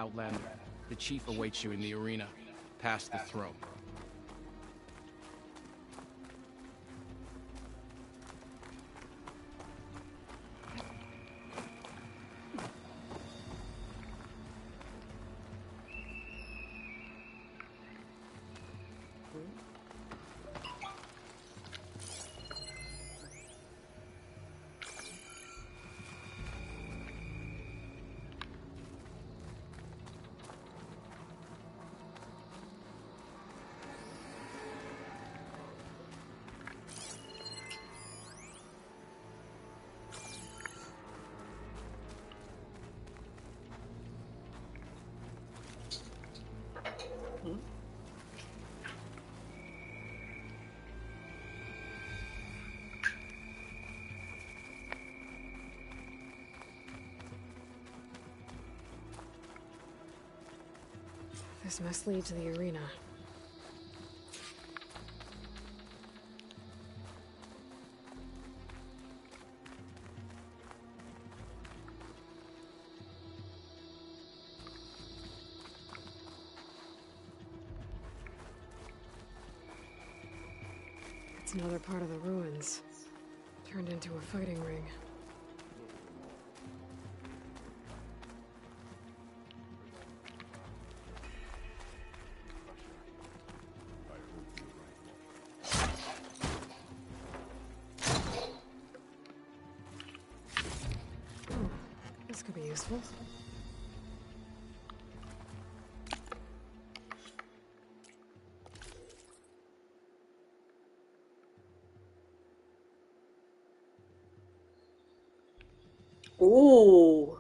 Outlander. The chief awaits you in the arena, past the throne. This must lead to the arena. It's another part of the ruins, turned into a fighting ring. This could be useful.哦，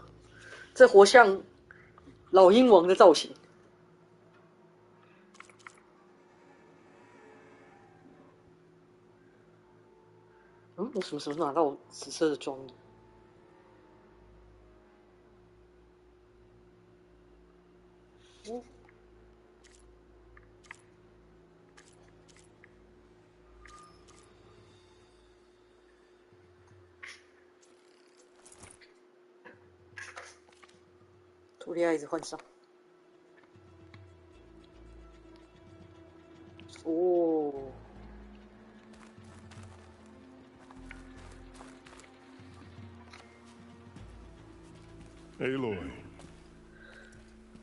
这活像老鹰王的造型。我什么时候拿到紫色的装的？图利亚一直换上。哦。Aloy,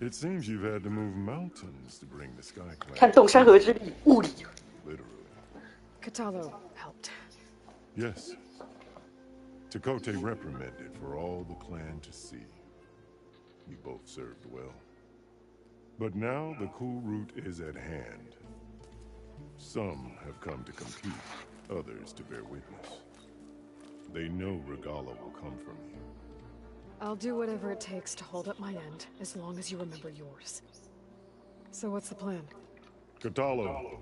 it seems you've had to move mountains to bring the Sky Clan. 看动山河之力，物理。Literally. Catallo helped. Yes. Tekote reprimanded for all the clan to see. You both served well. But now the cool route is at hand. Some have come to compete, others to bear witness. They know Regala will come from you. I'll do whatever it takes to hold up my end, as long as you remember yours. So what's the plan? Catallo.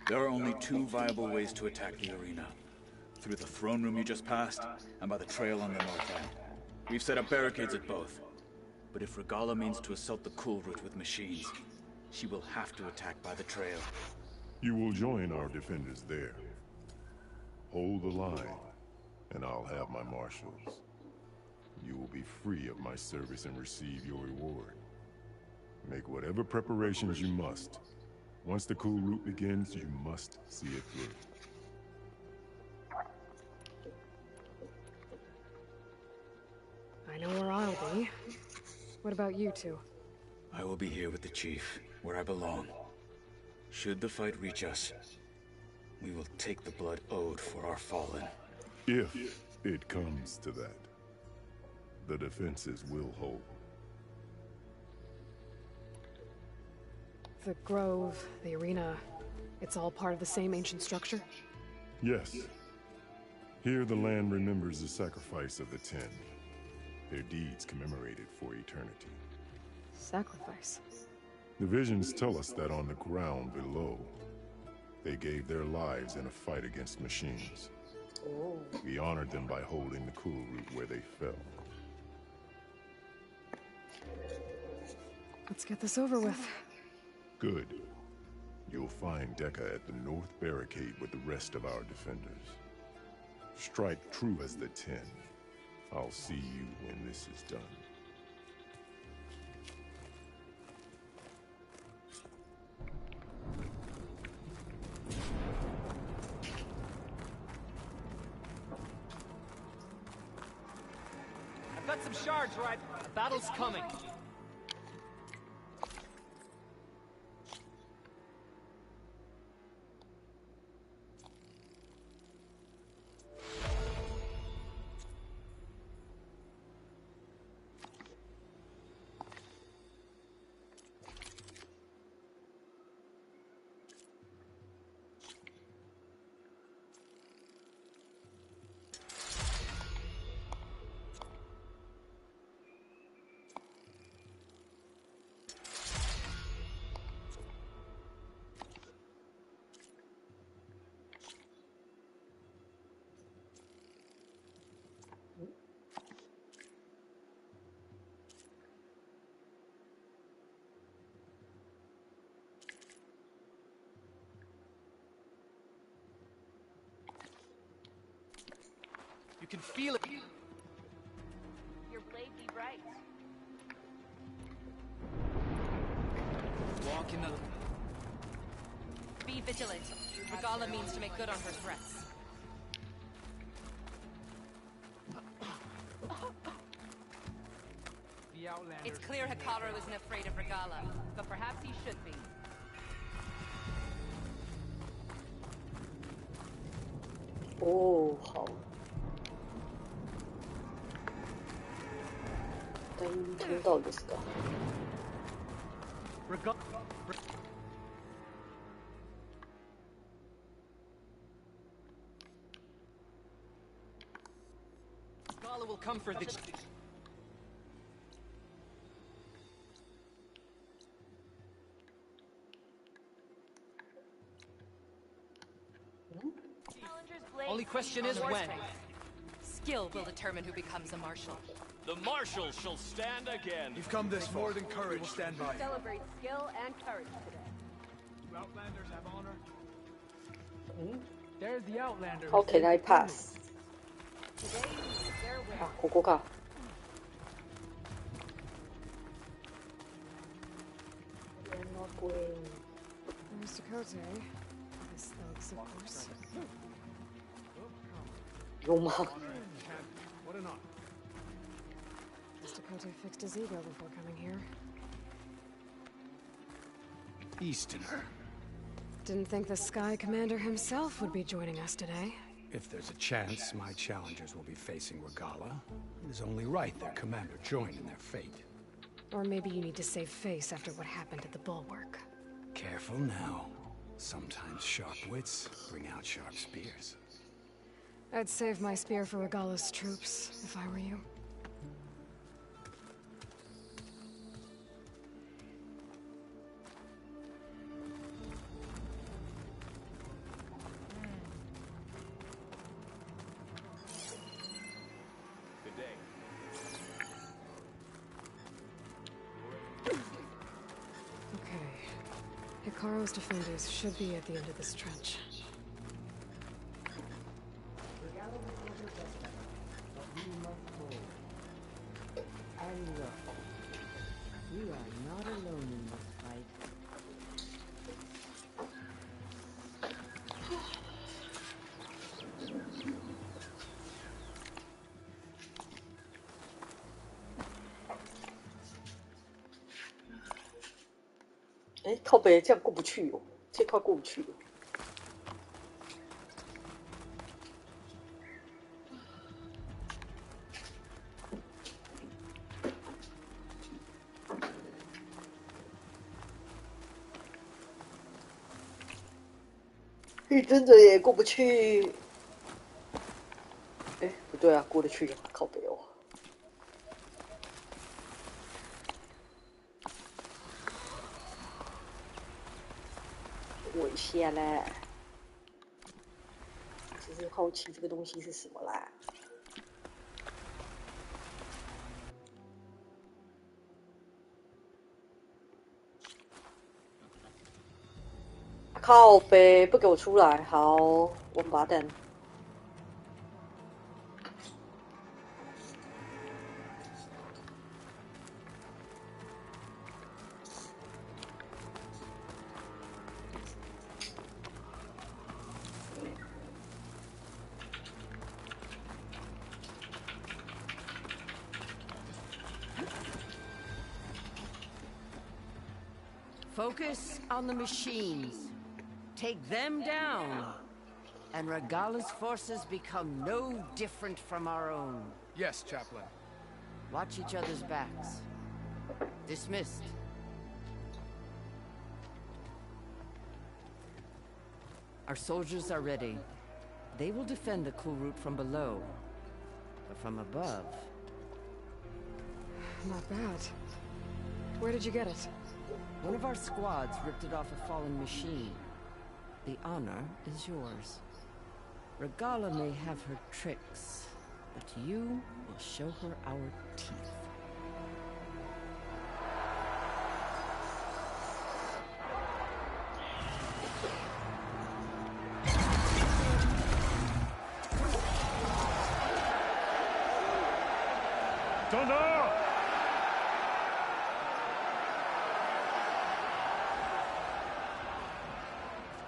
There are only two viable ways to attack the arena. Through the throne room you just passed, and by the trail on the north end. We've set up barricades at both. But if Regala means to assault the cool route with machines, she will have to attack by the trail. You will join our defenders there. Hold the line, and I'll have my marshals. You will be free of my service and receive your reward. Make whatever preparations you must. Once the cool route begins, you must see it through. I know where I'll be. What about you two? I will be here with the chief, where I belong. Should the fight reach us, we will take the blood owed for our fallen. If it comes to that, the defenses will hold. The grove, the arena, it's all part of the same ancient structure? Yes. Here the land remembers the sacrifice of the 10. Their deeds commemorated for eternity. Sacrifice? The visions tell us that on the ground below, they gave their lives in a fight against machines. Oh. We honored them by holding the cool route where they fell. Let's get this over with. Good. You'll find Dekka at the north barricade with the rest of our defenders. Strike true as the 10. I'll see you when this is done. got some shards, right? A battle's coming. You can feel it. Your blade be bright. Walk in the... Be vigilant. Regala means to make good on her threats. The Outlander. It's clear Hikaru isn't afraid of Regala, but perhaps he should be. Oh, 好。听到ですか？ Regala will come for the... Only question is when. Skill will determine who becomes a marshal. The marshal shall stand again. You've come this far. More than courage. We'll stand by. Celebrate skill and courage today. Do Outlanders have honor? There's the Outlander. How can I pass? Today is their win. あ、ここか。 There's Dakota. This thugs, of course. 有吗？ What an honor. Guess Dakota fixed his ego before coming here. Easterner. Didn't think the Sky Commander himself would be joining us today. If there's a chance my challengers will be facing Regala, it is only right their commander join in their fate. Or maybe you need to save face after what happened at the Bulwark. Careful now. Sometimes sharp wits bring out sharp spears. I'd save my spear for Regala's troops, if I were you. Okay. Hikaru's defenders should be at the end of this trench. We are not alone in this fight.哎，靠北，这样过不去哦，这块过不去哦。真的也过不去。哎，不对啊，过得去，靠北哦。危险嘞！只是好奇这个东西是什么啦。靠北，不给我出来！好，王八蛋！ Focus on the machines. Take them down, and Regala's forces become no different from our own. Yes, Chaplain. Watch each other's backs. Dismissed. Our soldiers are ready. They will defend the cool route from below. But from above... Not bad. Where did you get it? One of our squads ripped it off a fallen machine. The honor is yours. Regala may have her tricks, but you will show her our teeth. Thunder!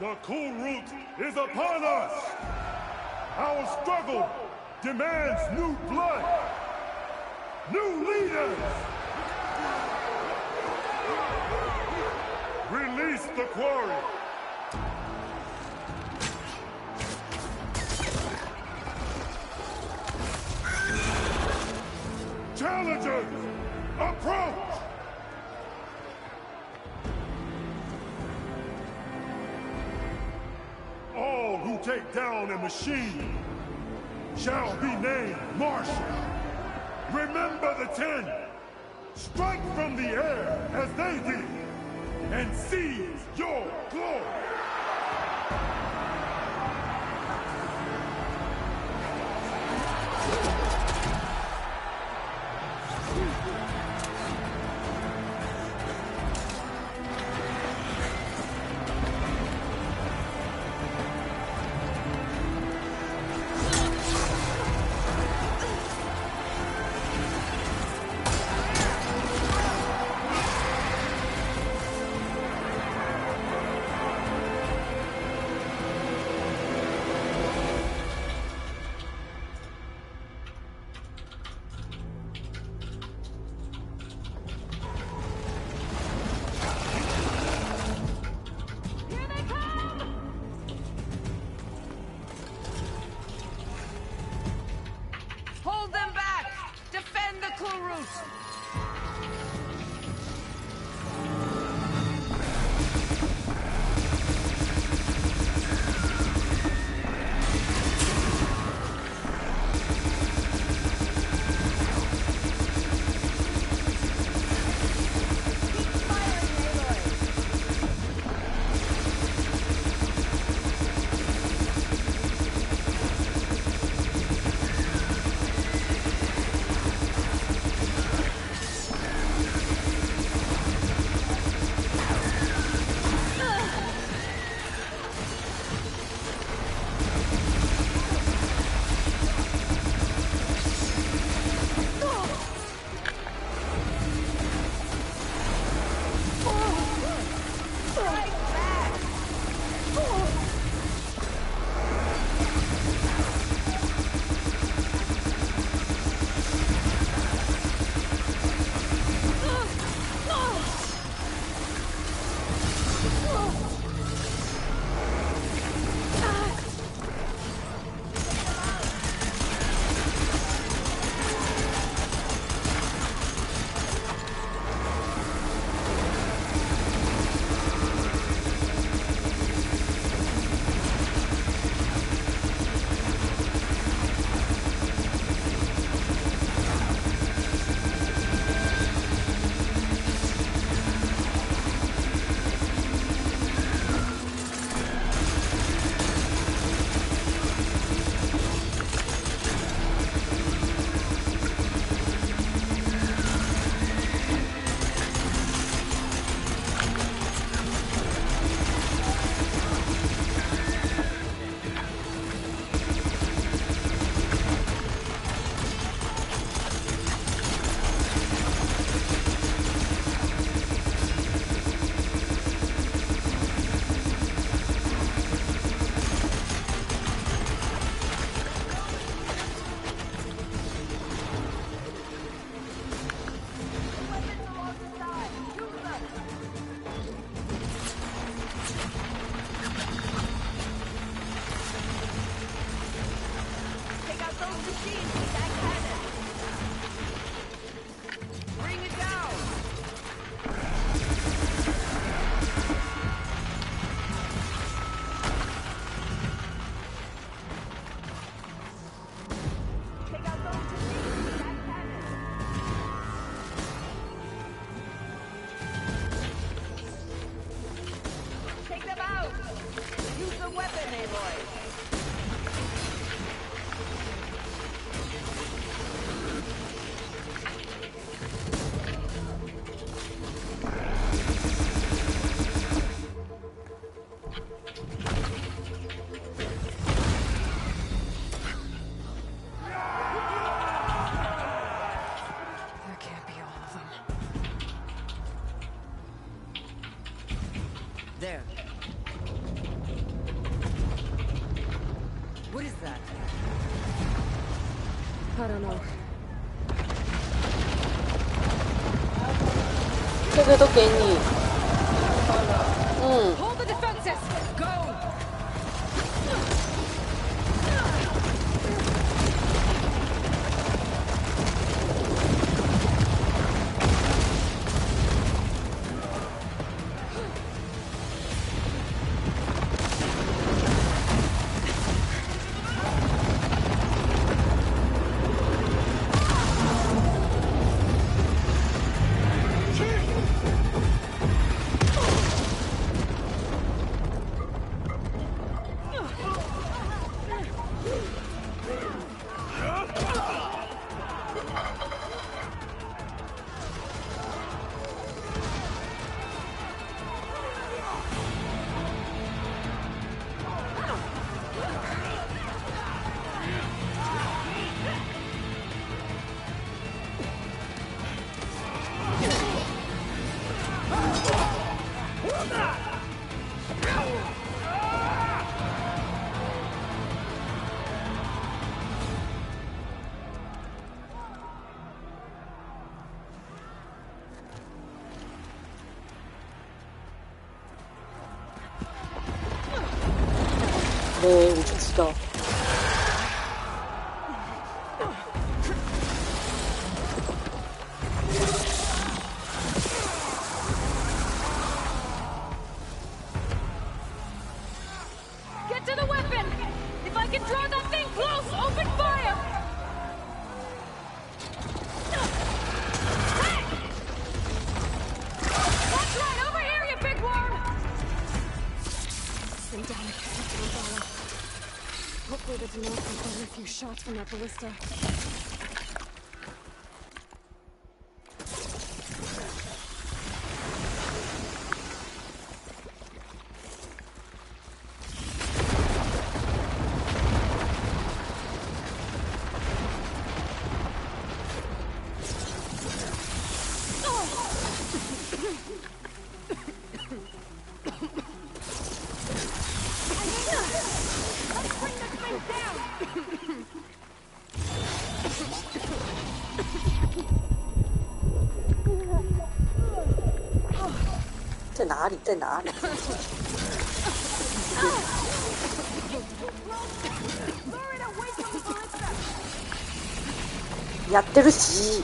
The cool route is upon us! Our struggle demands new blood! New leaders! Release the quarry! Challengers, approach! All who take down a machine shall be named Marshal. Remember the 10. Strike from the air as they did, and seize your glory! those machines with that cannon. Bring it down. Take out those machines with that cannon. Take them out. Use the weapon, Aloy. There can't be all of them. There. What is that? I don't know. 这个都给你。嗯， Hold the defenses! Go! 对，我就知道。 Get to the weapon! If I can draw that thing close, open fire! Hey! That's right, over here, you big worm! Stay down and protect the umbrella. Hopefully the Denard can fire a few shots from that ballista. Let's bring this thing down. 在哪里？在哪里？ やってるし。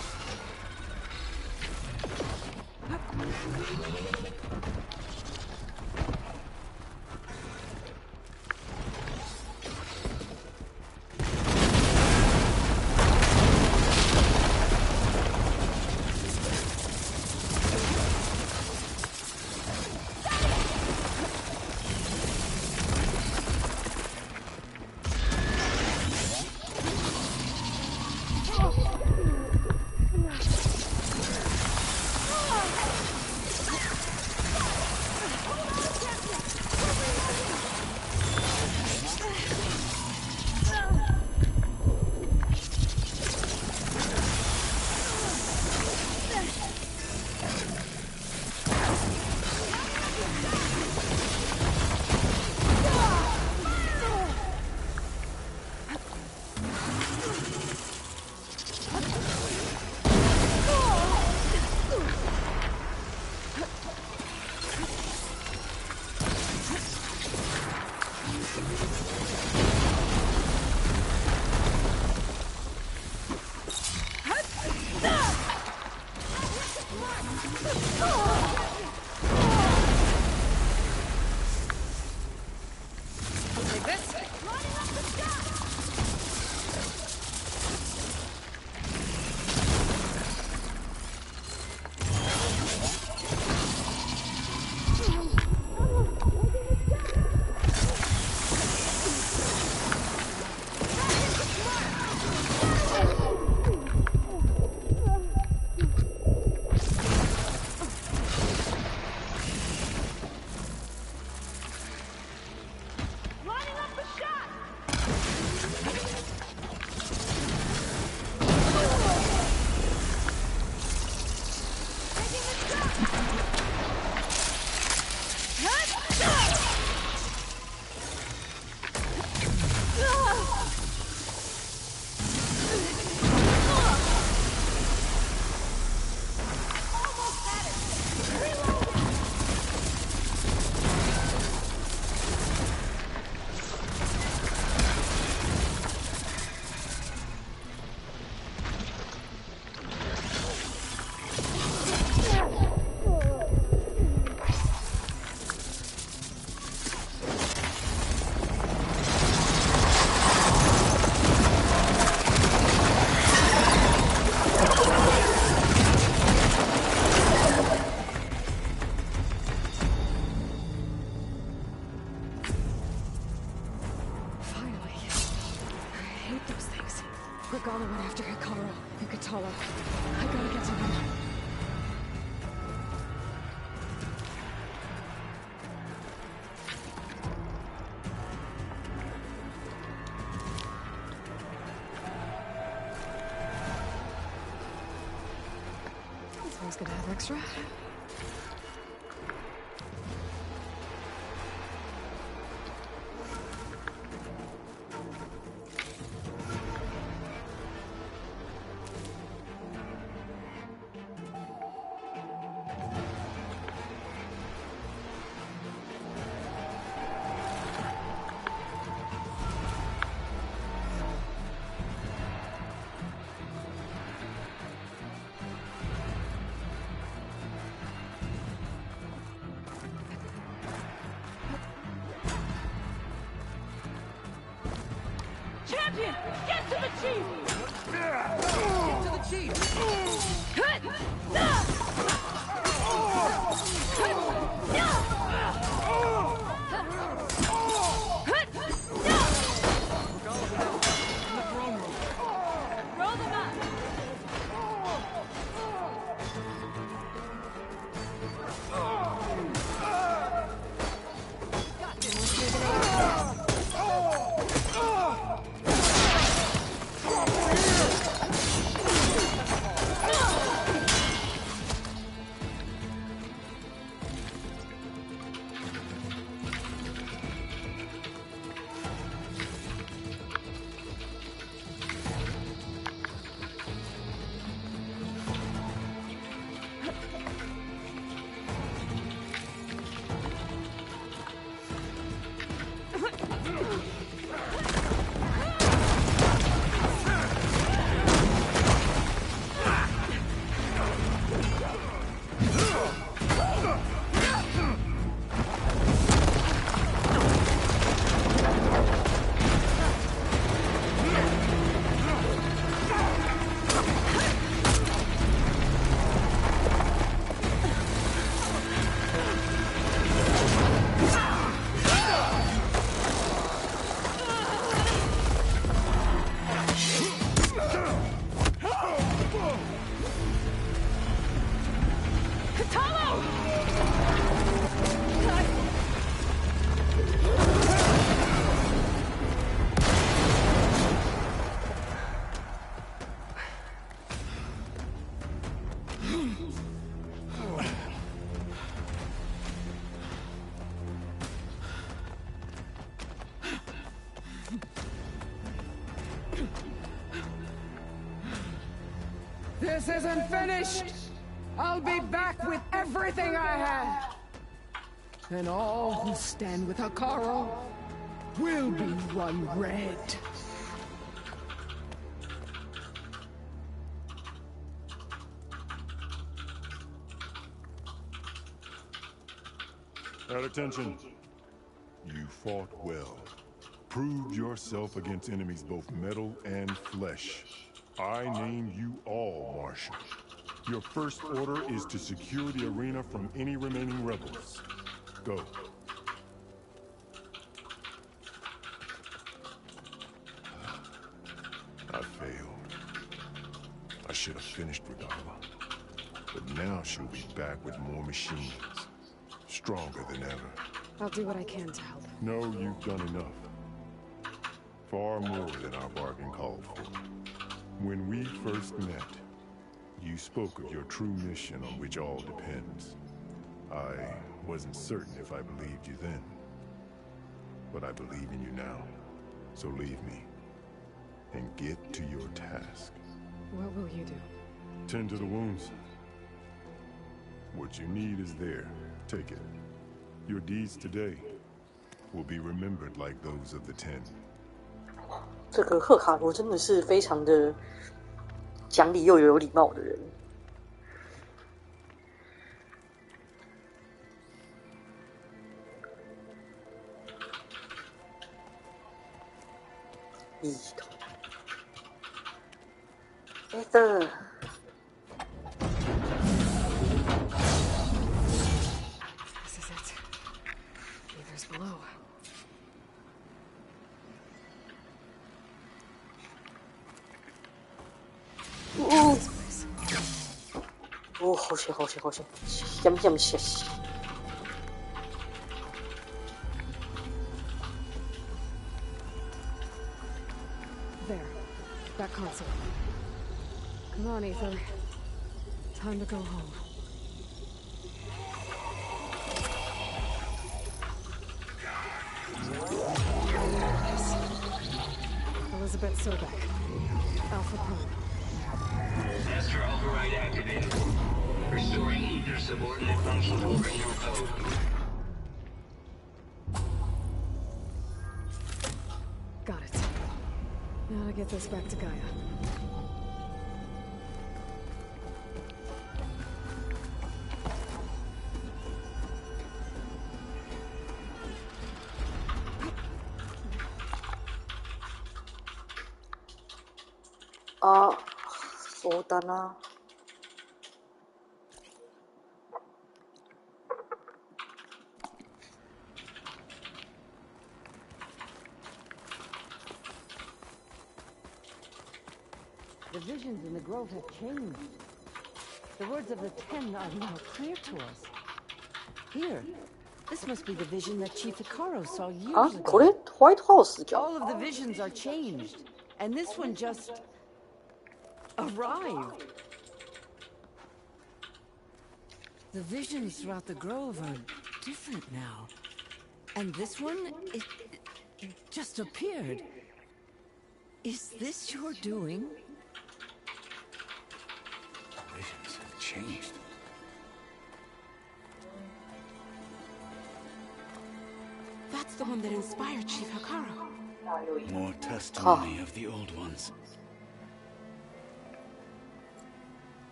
Regala went after Hikaru and Katala. I gotta get to them. This one's gonna have extra. Champion! Get to the chief! Get to the chief! Roll them up! This isn't finished! I'll be back with everything I have! And all who stand with Hikaru will be run red. At attention. You fought well. Proved yourself against enemies both metal and flesh. I name you all Marshal. Your first order is to secure the arena from any remaining rebels. Go. I failed. I should have finished Regala. But now she'll be back with more machines. Stronger than ever. I'll do what I can to help. No, you've done enough. Far more than our bargain called for. When we first met, you spoke of your true mission on which all depends. I wasn't certain if I believed you then. But I believe in you now. So leave me. And get to your task. What will you do? Tend to the wounds. What you need is there. Take it. Your deeds today will be remembered like those of the 10. 这个赫卡罗真的是非常的讲理又有礼貌的人。Ether. This is it. Ether's below. 哦，哦，好险好险好险，险险险险！ There. That console. Come on, Ether. Time to go home. Elizabeth Sobek. Alpha Prime. Master override activated. Restoring ether subordinate function over your code. Got it. Now to get this back to Gaia. Ah, そうだな。The visions in the grove have changed. The words of the Ten are now clear to us. Here, this must be the vision that Chief Hikaru saw years あ、 ago. これホワイトハウスじゃん。 All of the visions are changed, and this one just arrived. The visions throughout the grove are different now. And this one, it just appeared. Is this your doing? Visions have changed. That's the one that inspired Chief Hikaru. More testimony of the old ones.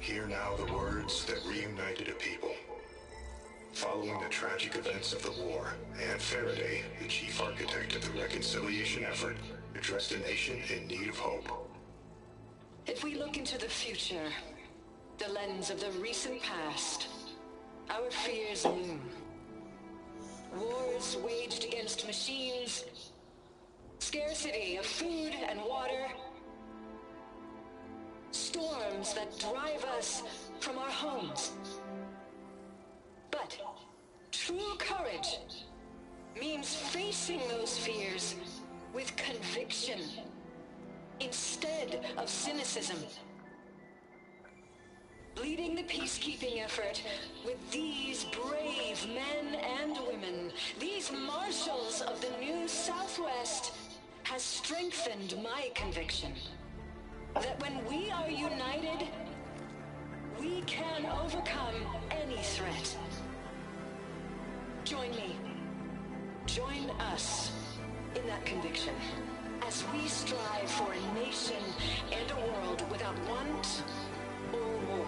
Hear now the words that reunited a people. Following the tragic events of the war, Anne Faraday, the chief architect of the reconciliation effort, addressed a nation in need of hope. If we look into the future, the lens of the recent past, our fears loom. Wars waged against machines, scarcity of food and water, storms that drive us from our homes. But true courage means facing those fears with conviction instead of cynicism. Leading the peacekeeping effort with these brave men and women, these marshals of the new Southwest, has strengthened my conviction that when we are united, we can overcome any threat. Join me. Join us in that conviction as we strive for a nation and a world without want or war.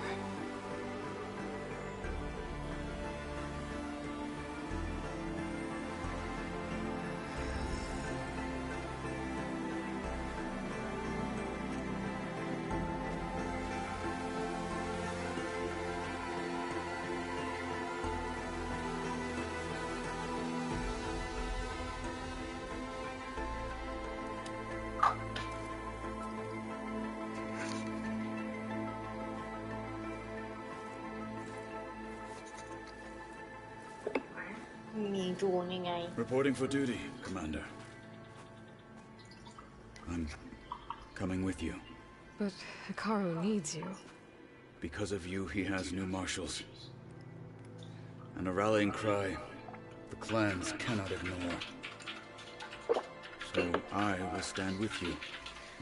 Reporting for duty, Commander. I'm coming with you. But Hikaru needs you. Because of you, he has new marshals. And a rallying cry the clans cannot ignore. So I will stand with you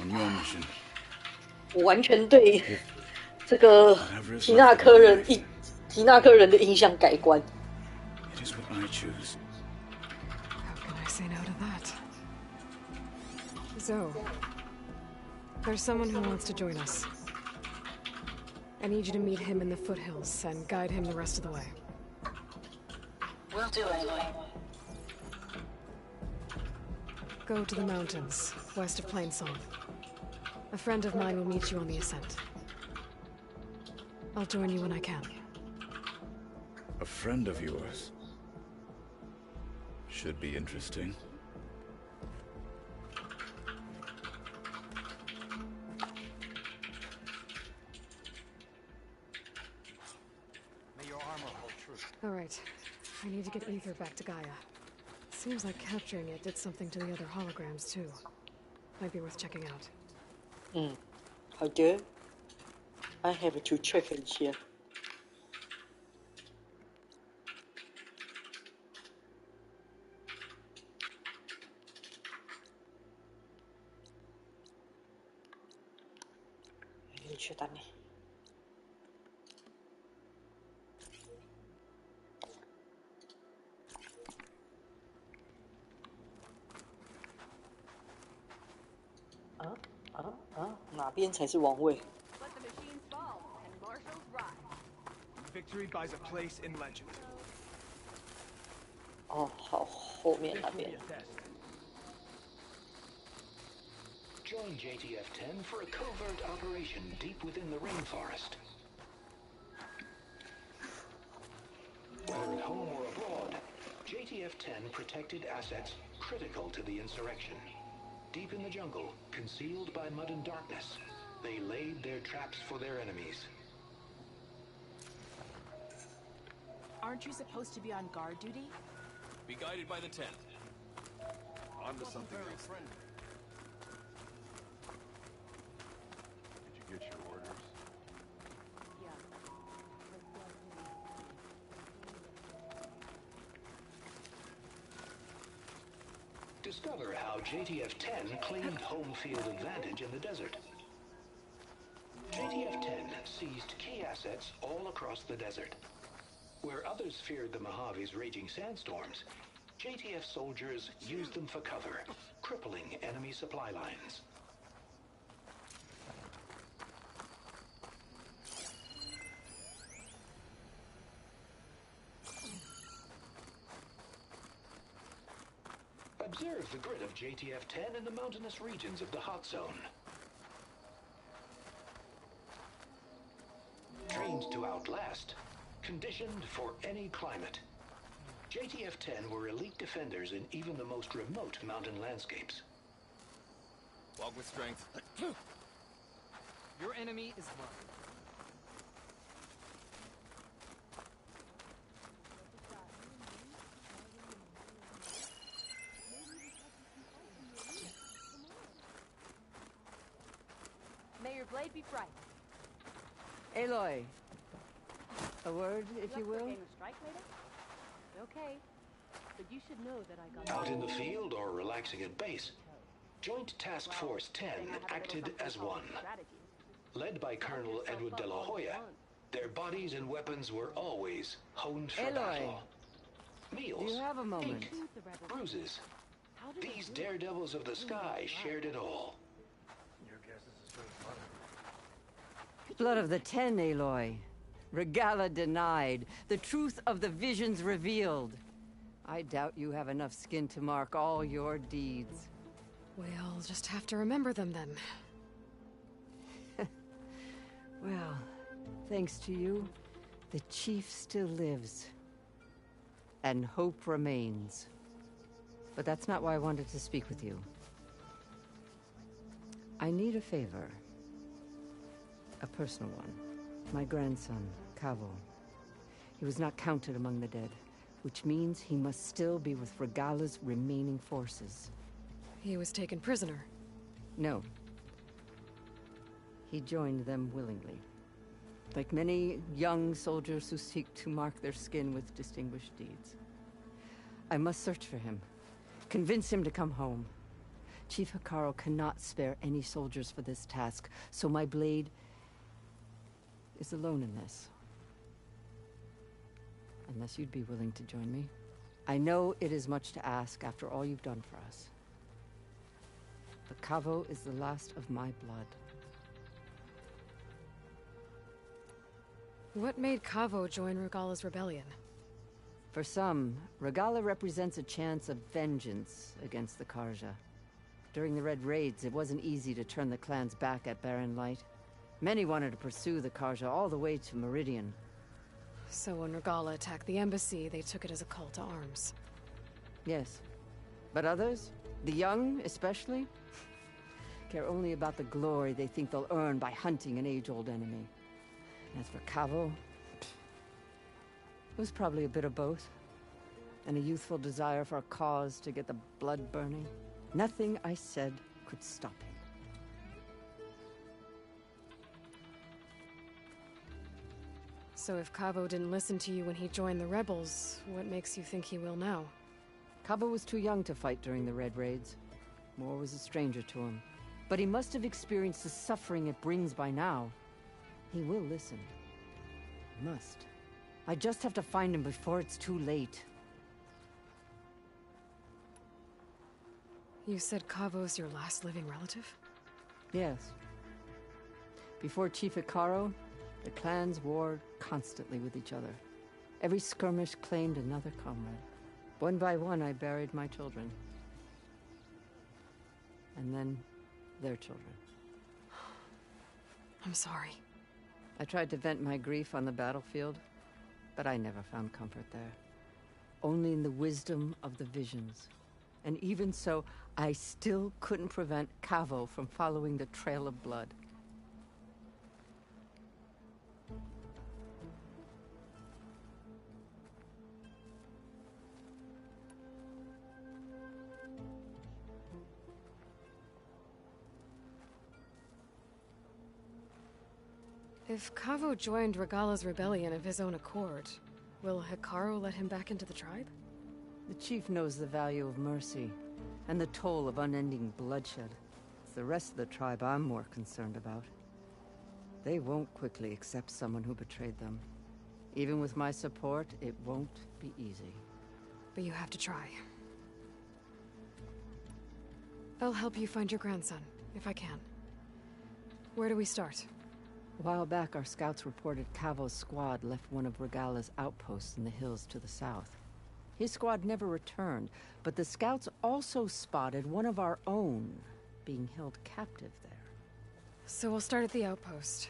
on your mission. 我完全对这个提纳科人的印象改观。 It is what I choose. How can I say no to that? Zoe, there's someone who wants to join us. I need you to meet him in the foothills and guide him the rest of the way. Will do, Aloy. Go to the mountains, west of Plainsong. A friend of mine will meet you on the ascent. I'll join you when I can. A friend of yours? Should be interesting. need to get Ether back to Gaia. Seems like capturing it did something to the other holograms, too. Might be worth checking out. 好的 I have to check 一下。你去打你。哪边才是王位？ Let the machines fall and marshals rise. Victory buys a place in legend. 哦，好，后面那边。 Join JTF-10 for a covert operation deep within the rainforest. Whether at home or abroad, JTF-10 protected assets critical to the insurrection. Deep in the jungle, concealed by mud and darkness, they laid their traps for their enemies. Aren't you supposed to be on guard duty? Be guided by the tent. On to something else. Did you get your orders? Discover how JTF-10 claimed home field advantage in the desert. JTF-10 seized key assets all across the desert. Where others feared the Mojave's raging sandstorms, JTF soldiers used them for cover, crippling enemy supply lines. Observe the grit of JTF-10 in the mountainous regions of the hot zone. Trained to outlast, conditioned for any climate. JTF-10 were elite defenders in even the most remote mountain landscapes. Walk with strength. Your enemy is mine. May your blade be bright. Aloy, a word, if you will? Game of strike later? Okay, but you should know that I got Out in the field or relaxing at base, Joint Task Force 10 acted as one. Led by Colonel Edward de la Hoya, their bodies and weapons were always honed for battle. Meals, do you have a moment? ink, bruises. These daredevils of the sky shared it all. Your guess is as good as mine. Blood of the 10, Aloy. Regala denied. The truth of the visions revealed. I doubt you have enough skin to mark all your deeds. We'll just have to remember them then. Well, thanks to you, the Chief still lives. And hope remains. But that's not why I wanted to speak with you. I need a favor. A personal one. My grandson, Cavo. He was not counted among the dead, which means he must still be with Regala's remaining forces. He was taken prisoner. No. He joined them willingly. Like many young soldiers who seek to mark their skin with distinguished deeds. I must search for him. Convince him to come home. Chief Hikaru cannot spare any soldiers for this task, so my blade is alone in this. Unless you'd be willing to join me. I know it is much to ask after all you've done for us. But Cavo is the last of my blood. What made Cavo join Regala's rebellion? For some, Regala represents a chance of vengeance against the Karja. During the Red Raids, it wasn't easy to turn the clans back at Barren Light. Many wanted to pursue the Karja all the way to Meridian. So when Regala attacked the embassy, they took it as a call to arms. Yes. But others, the young especially, care only about the glory they think they'll earn by hunting an age-old enemy. As for Cavo, it was probably a bit of both. and a youthful desire for a cause to get the blood burning. Nothing I said could stop him. So if Cavo didn't listen to you when he joined the rebels, what makes you think he will now? Cabo was too young to fight during the Red Raids. War was a stranger to him. But he must have experienced the suffering it brings by now. He will listen. Must. I just have to find him before it's too late. You said Cavo's your last living relative? Yes. Before Chief Hikaru, the clans warred constantly with each other. Every skirmish claimed another comrade. One by one, I buried my children. And then, their children. I'm sorry. I tried to vent my grief on the battlefield, but I never found comfort there. Only in the wisdom of the visions. And even so, I still couldn't prevent Cavo from following the trail of blood. If Cavo joined Regala's rebellion of his own accord, will Hikaru let him back into the tribe? The chief knows the value of mercy, and the toll of unending bloodshed. It's the rest of the tribe I'm more concerned about. They won't quickly accept someone who betrayed them. Even with my support, it won't be easy. But you have to try. I'll help you find your grandson, if I can. Where do we start? A while back, our scouts reported Cavo's squad left one of Regala's outposts in the hills to the south. His squad never returned, but the scouts also spotted one of our own being held captive there. So we'll start at the outpost.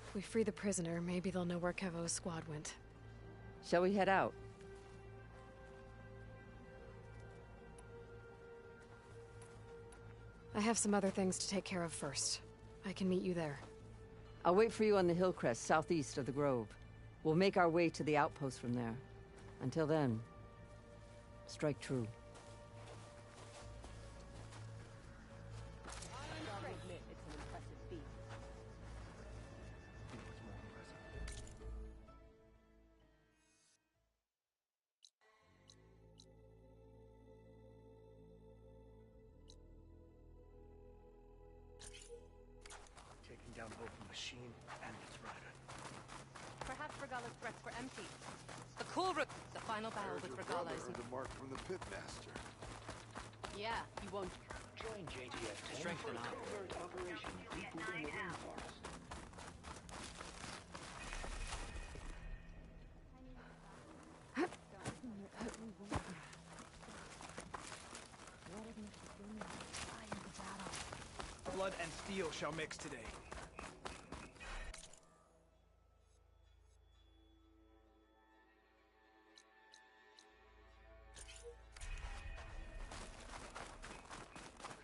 If we free the prisoner, maybe they'll know where Cavo's squad went. Shall we head out? I have some other things to take care of first. I can meet you there. I'll wait for you on the hill crest southeast of the grove. We'll make our way to the outpost from there. Until then, strike true. Taking down both the machine and its rider. Perhaps Regala's threats were empty. The cool root, the final battle with Regala is... The mark from the pitmaster. Yeah, you won't... Join JTF Strength for and a honor. covert operation deep within the rainforest. Blood and steel shall mix today.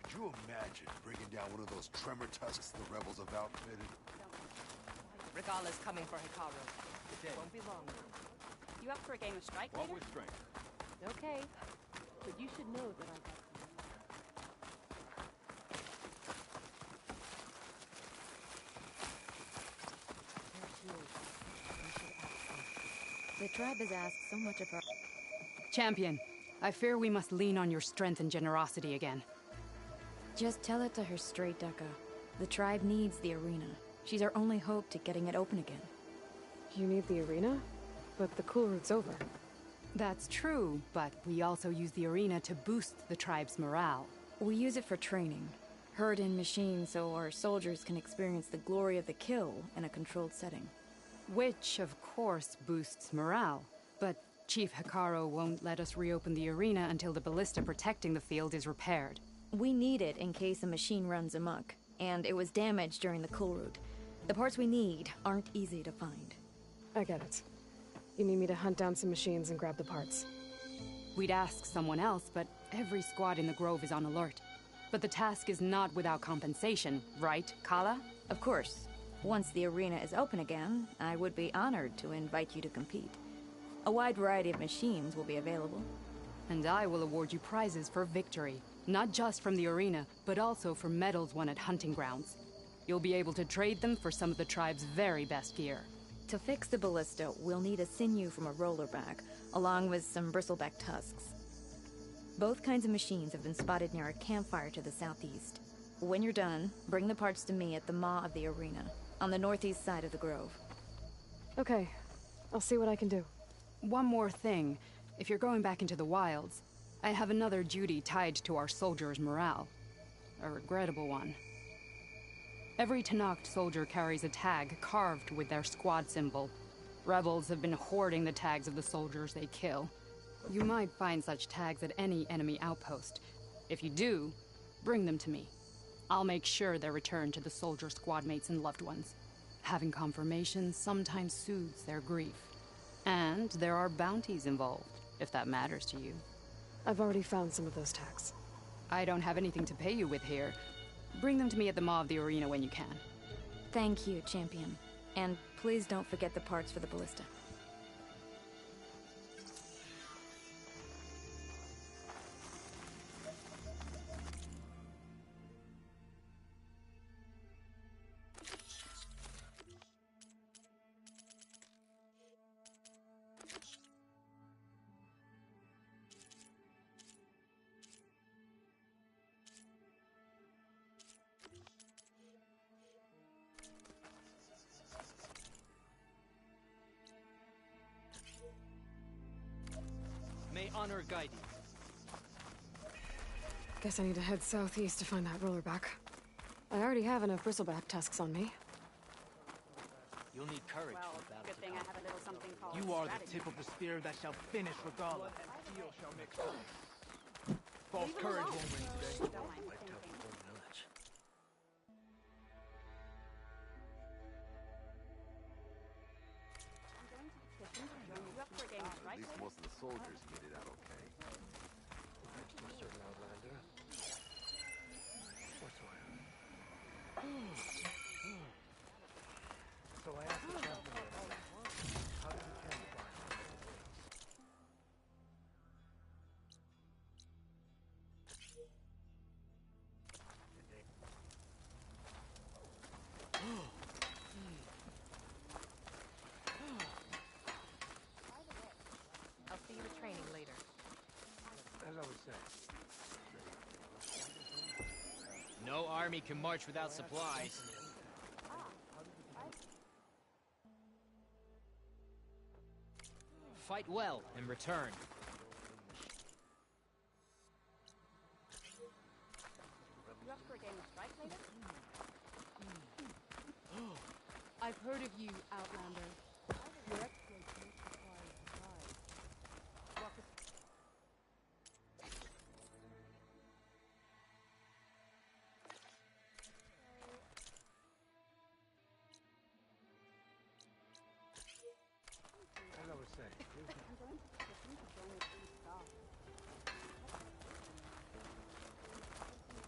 Could you imagine bringing down one of those tremor tusks the rebels have outfitted? Regala's coming for Hikaru. It won't be long. You up for a game of strike What later? with strength? Okay. But you should know that I got... The tribe has asked so much of her. Champion, I fear we must lean on your strength and generosity again. Just tell it to her straight, Deka. The tribe needs the arena. She's our only hope to getting it open again. You need the arena? But the cool route's over. That's true, but we also use the arena to boost the tribe's morale. We use it for training. Herd in machines so our soldiers can experience the glory of the kill in a controlled setting. Which, of course, boosts morale. But Chief Hikaru won't let us reopen the arena until the ballista protecting the field is repaired. We need it in case a machine runs amok, and it was damaged during the cool route. The parts we need aren't easy to find. I get it. You need me to hunt down some machines and grab the parts. We'd ask someone else, but every squad in the Grove is on alert. But the task is not without compensation, right, Kala? Of course. Once the arena is open again, I would be honored to invite you to compete. A wide variety of machines will be available. And I will award you prizes for victory, not just from the arena, but also for medals won at hunting grounds. You'll be able to trade them for some of the tribe's very best gear. To fix the ballista, we'll need a sinew from a rollerback, along with some bristleback tusks. Both kinds of machines have been spotted near a campfire to the southeast. When you're done, bring the parts to me at the maw of the arena, on the northeast side of the grove. Okay, I'll see what I can do. One more thing. If you're going back into the wilds, I have another duty tied to our soldiers' morale. A regrettable one. Every Tenakth soldier carries a tag carved with their squad symbol. Rebels have been hoarding the tags of the soldiers they kill. You might find such tags at any enemy outpost. If you do, bring them to me. I'll make sure they're returned to the soldier squad mates and loved ones. Having confirmation sometimes soothes their grief. And there are bounties involved, if that matters to you. I've already found some of those tags. I don't have anything to pay you with here. Bring them to me at the maw of the arena when you can. Thank you, champion. And please don't forget the parts for the ballista. May honor guide you. Guess I need to head southeast to find that rollerback. I already have enough bristleback tusks on me. You'll need courage for the battle Good thing I have a little something called You are strategy. the tip of the spear that shall finish Regala. Steel shall mix up. False courage won't win today. Don't mind thinking. I'm going to the kitchen to join you up for a game, At right? least most of the soldiers made it out okay. To a certain outlander. Forswear. So I asked the chaplain, how did you camouflage? I'll see you at training later. As I was saying. No army can march without supplies. Fight well and return. You up for a game of strike later? I've heard of you, Outlander. Your exploits make require supplies. As I was saying. I'm going to the kitchen to join the three staff.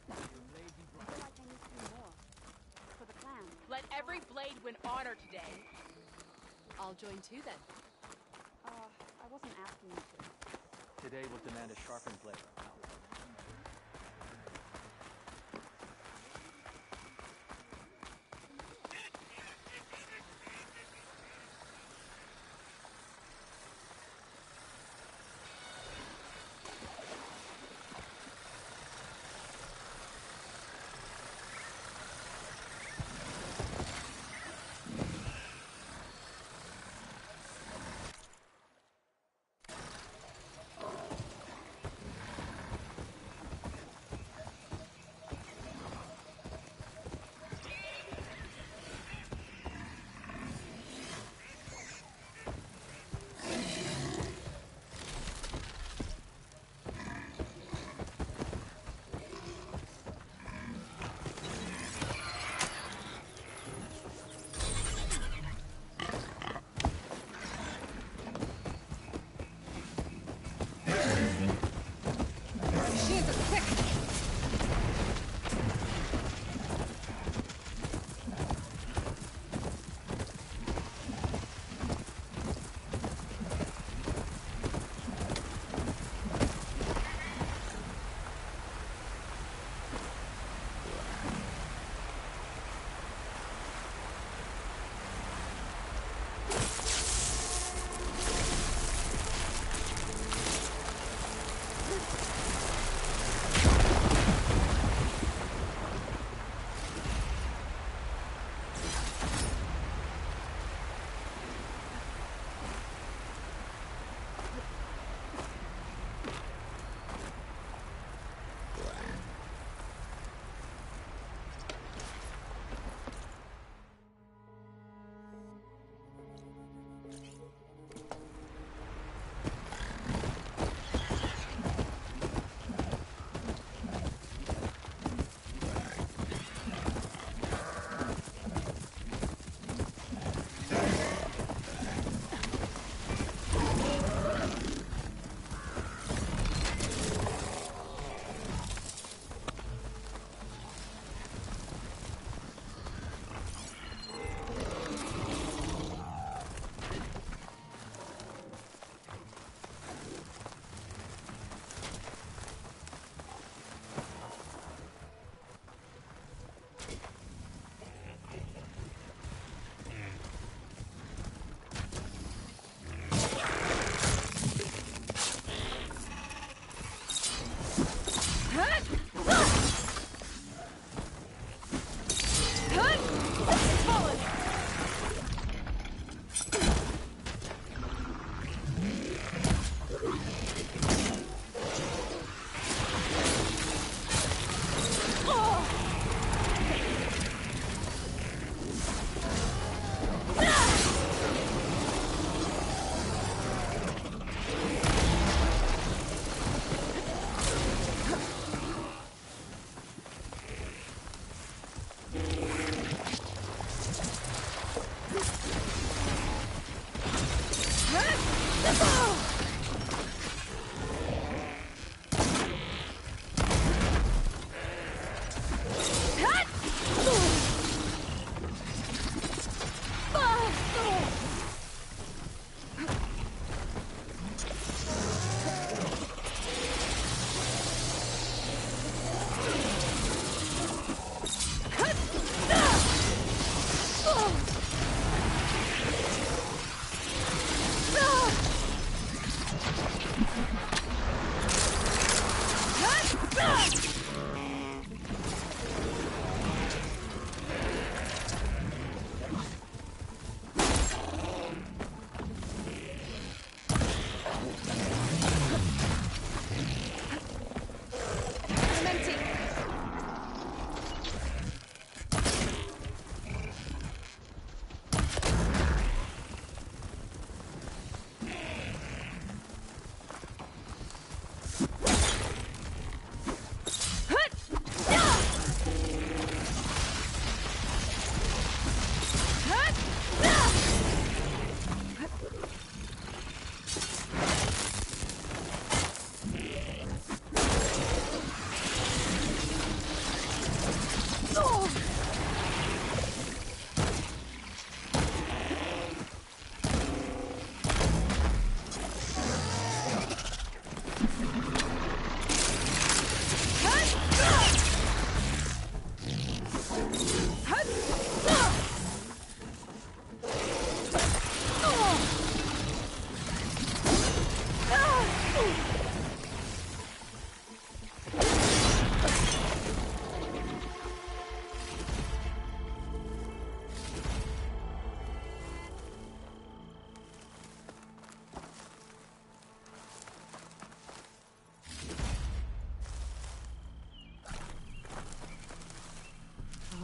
I feel like I need to do more. For the clan. Let every blade win honor today. I'll join too then. I wasn't asking you to. Today will demand a sharpened blade.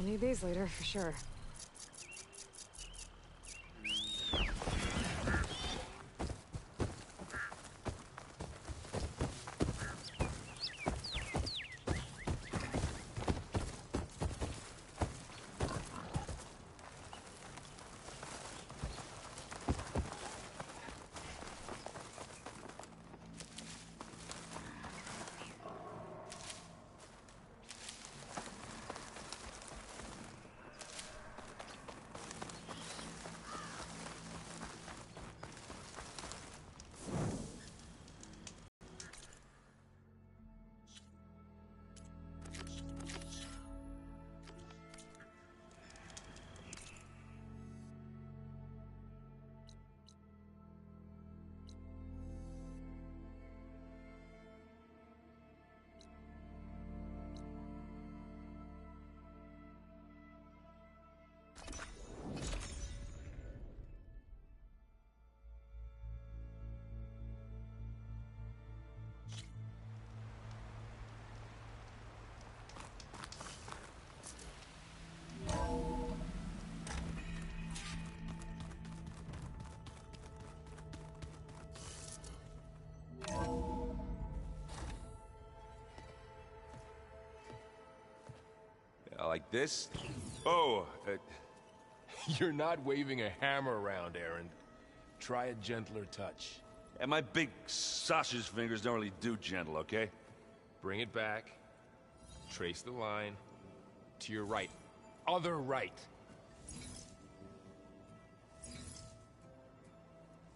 I'll need these later, for sure. this? Oh, You're not waving a hammer around, Aaron. Try a gentler touch. and my big sausage fingers don't really do gentle, okay? Bring it back. Trace the line. To your right. Other right.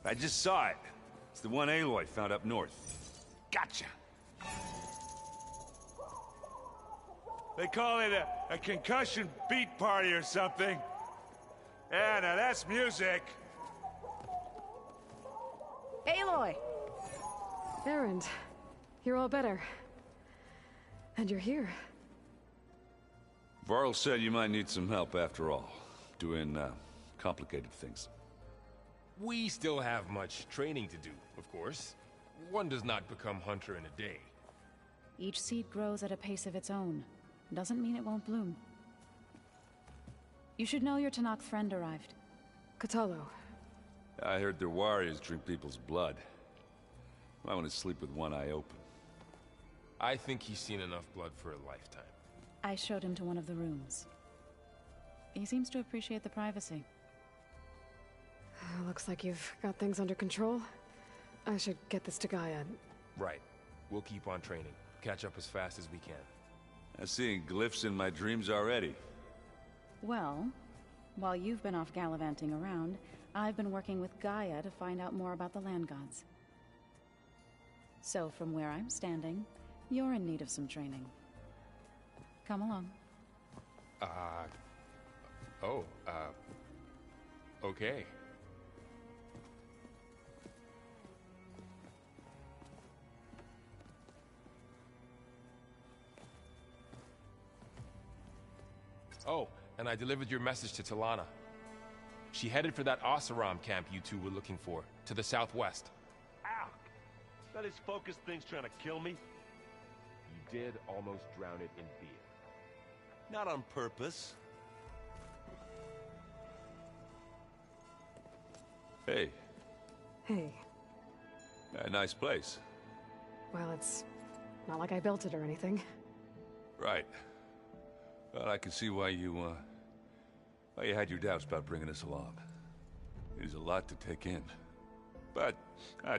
I just saw it. It's the one Aloy found up north. Gotcha! They call it a concussion beat party or something. Yeah, now that's music. Aloy! Erend, you're all better. And you're here. Varl said you might need some help after all. Doing, complicated things. We still have much training to do, of course. One does not become hunter in a day. Each seed grows at a pace of its own. Doesn't mean it won't bloom. You should know your Tanakh friend arrived. Katalo. I heard their warriors drink people's blood. I want to sleep with one eye open. I think he's seen enough blood for a lifetime. I showed him to one of the rooms. He seems to appreciate the privacy. Looks like you've got things under control. I should get this to Gaia. Right. We'll keep on training. Catch up as fast as we can. I'm seeing glyphs in my dreams already. Well, while you've been off gallivanting around, I've been working with Gaia to find out more about the land gods. So from where I'm standing, you're in need of some training. Come along. Okay. Oh, and I delivered your message to Talana. She headed for that Oseram camp you two were looking for, to the southwest. Ow! That his focused thing's trying to kill me? You did almost drown it in beer. Not on purpose. Hey. Hey. A nice place. Well, it's not like I built it or anything. Right. Well, I can see why you had your doubts about bringing us along. It is a lot to take in. But,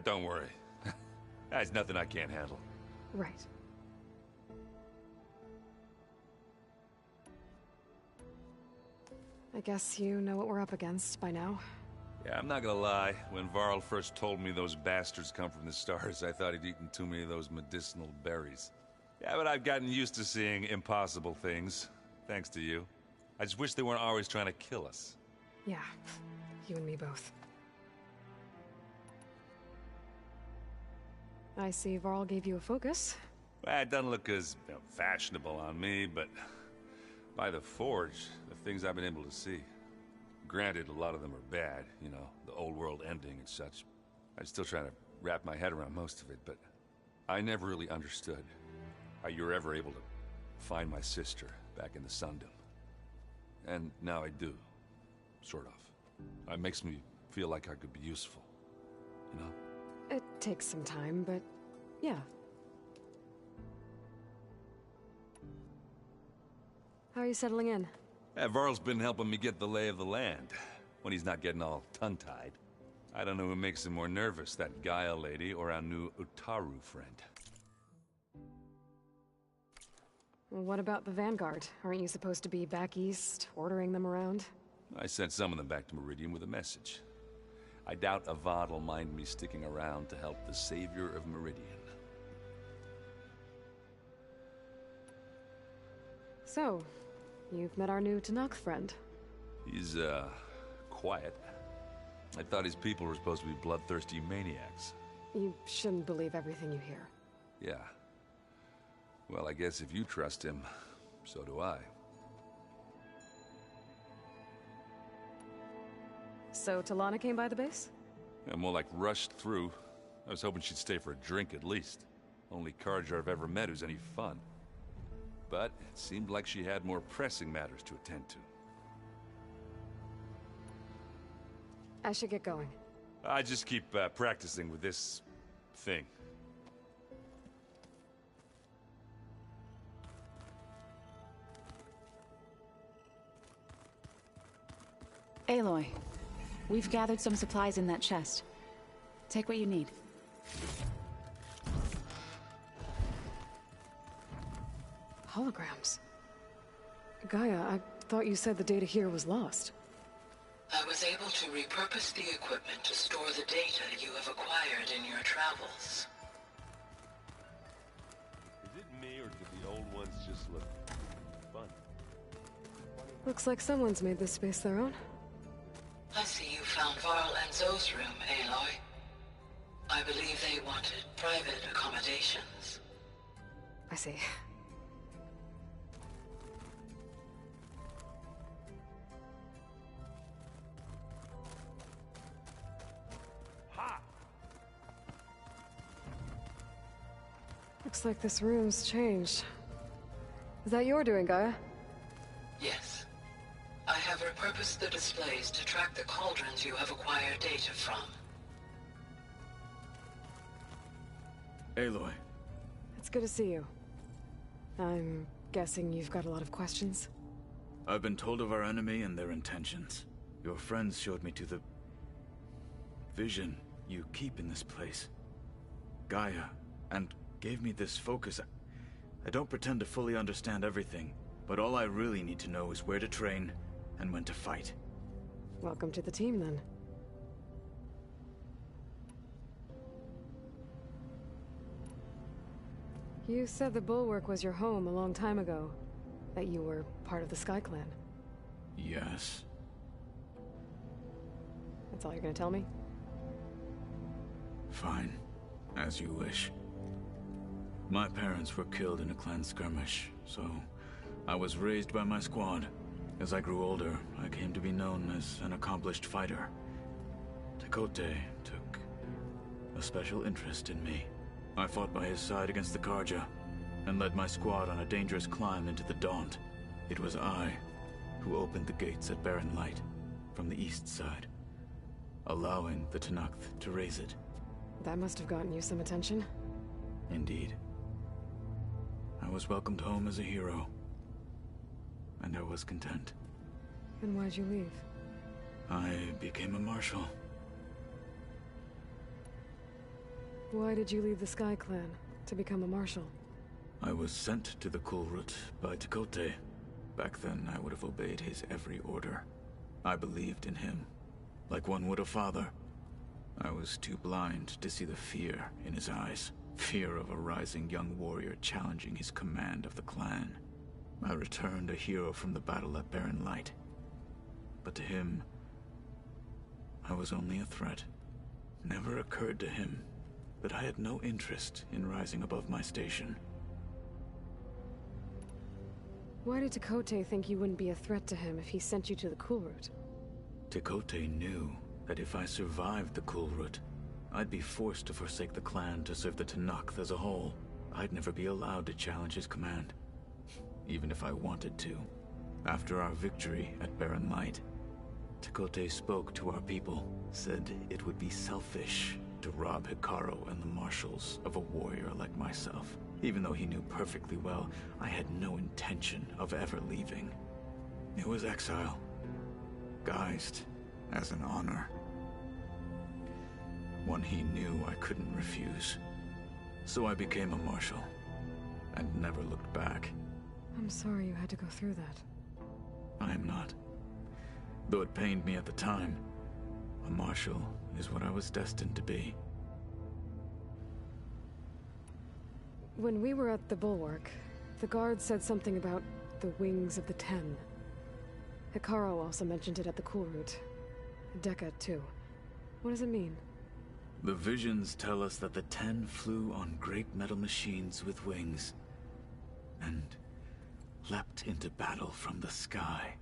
don't worry. That's nothing I can't handle. Right. I guess you know what we're up against by now. Yeah, I'm not gonna lie. When Varl first told me those bastards come from the stars, I thought he'd eaten too many of those medicinal berries. Yeah, but I've gotten used to seeing impossible things. Thanks to you. I just wish they weren't always trying to kill us. Yeah, you and me both. I see Varl gave you a focus. Well, it doesn't look as fashionable on me, but by the Forge, the things I've been able to see. Granted, a lot of them are bad, you know, the old world ending and such. I'm still trying to wrap my head around most of it, but I never really understood how you were ever able to find my sister back in the Sundom. And now I do. Sort of. It makes me feel like I could be useful. You know? It takes some time, but yeah. How are you settling in? Varl's been helping me get the lay of the land, when he's not getting all tongue-tied. I don't know who makes him more nervous, that Gaia lady or our new Utaru friend. What about the Vanguard? Aren't you supposed to be back east, ordering them around? I sent some of them back to Meridian with a message. I doubt Avad will mind me sticking around to help the savior of Meridian. So, you've met our new Tanakh friend. He's, quiet. I thought his people were supposed to be bloodthirsty maniacs. You shouldn't believe everything you hear. Yeah. Well, I guess if you trust him, so do I. So Talana came by the base? Yeah, more like rushed through. I was hoping she'd stay for a drink at least. Only Carja I've ever met who's any fun. But it seemed like she had more pressing matters to attend to. I should get going. I just keep practicing with this thing. Aloy, we've gathered some supplies in that chest. Take what you need. Holograms. Gaia, I thought you said the data here was lost. I was able to repurpose the equipment to store the data you have acquired in your travels. Is it me, or did the old ones just look fun? Looks like someone's made this space their own. I see you found Varl and Zoe's room, Aloy. I believe they wanted private accommodations. I see. Looks like this room's changed. Is that your doing, Gaia? Yes. I have repurposed the displays to track the cauldrons you have acquired data from. Aloy. It's good to see you. I'm guessing you've got a lot of questions? I've been told of our enemy and their intentions. Your friends showed me to the vision you keep in this place, Gaia, and gave me this focus. I don't pretend to fully understand everything, but all I really need to know is where to train and when to fight. Welcome to the team, then. You said the Bulwark was your home a long time ago, that you were part of the Sky Clan. Yes. That's all you're gonna tell me? Fine. As you wish. My parents were killed in a clan skirmish, so I was raised by my squad. As I grew older, I came to be known as an accomplished fighter. Tekote took a special interest in me. I fought by his side against the Karja, and led my squad on a dangerous climb into the Daunt. It was I who opened the gates at Barren Light, from the east side, allowing the Tenakth to raise it. That must have gotten you some attention. Indeed. I was welcomed home as a hero, and I was content. Then why'd you leave? I became a marshal. Why did you leave the Sky Clan to become a marshal? I was sent to the Kulrut by Tekote. Back then, I would have obeyed his every order. I believed in him, like one would a father. I was too blind to see the fear in his eyes. Fear of a rising young warrior challenging his command of the clan. I returned a hero from the battle at Barren Light. But to him, I was only a threat. Never occurred to him that I had no interest in rising above my station. Why did Tekote think you wouldn't be a threat to him if he sent you to the Kulrut? Tekote knew that if I survived the Kulrut, I'd be forced to forsake the clan to serve the Tenakth as a whole. I'd never be allowed to challenge his command, even if I wanted to. After our victory at Barren Light, Tekote spoke to our people, said it would be selfish to rob Hikaru and the marshals of a warrior like myself. Even though he knew perfectly well I had no intention of ever leaving. It was exile, guised as an honor. One he knew I couldn't refuse. So I became a marshal, and never looked back. I'm sorry you had to go through that. I am not. Though it pained me at the time, a marshal is what I was destined to be. When we were at the Bulwark, the guard said something about the Wings of the Ten. Hikaru also mentioned it at the Kulrut. Dekka, too. What does it mean? The visions tell us that the Ten flew on great metal machines with wings, and leapt into battle from the sky.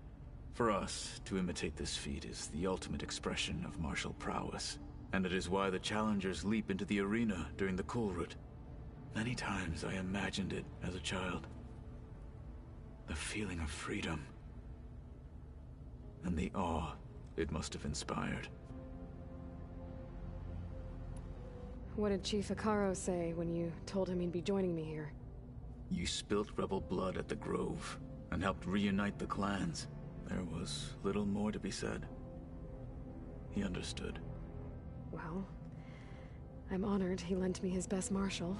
For us, to imitate this feat is the ultimate expression of martial prowess, and it is why the challengers leap into the arena during the Kulrut. Many times I imagined it as a child. The feeling of freedom, and the awe it must have inspired. What did Chief Hikaru say when you told him he'd be joining me here? You spilt rebel blood at the Grove, and helped reunite the clans. There was little more to be said. He understood. Well, I'm honored he lent me his best marshal.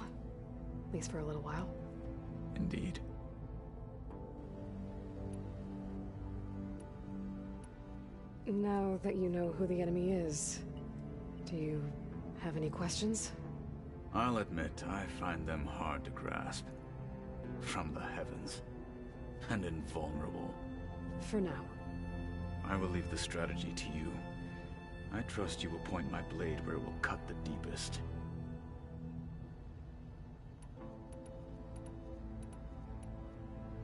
At least for a little while. Indeed. Now that you know who the enemy is, do you have any questions? I'll admit, I find them hard to grasp. From the heavens. And invulnerable. For now. I will leave the strategy to you. I trust you will point my blade where it will cut the deepest.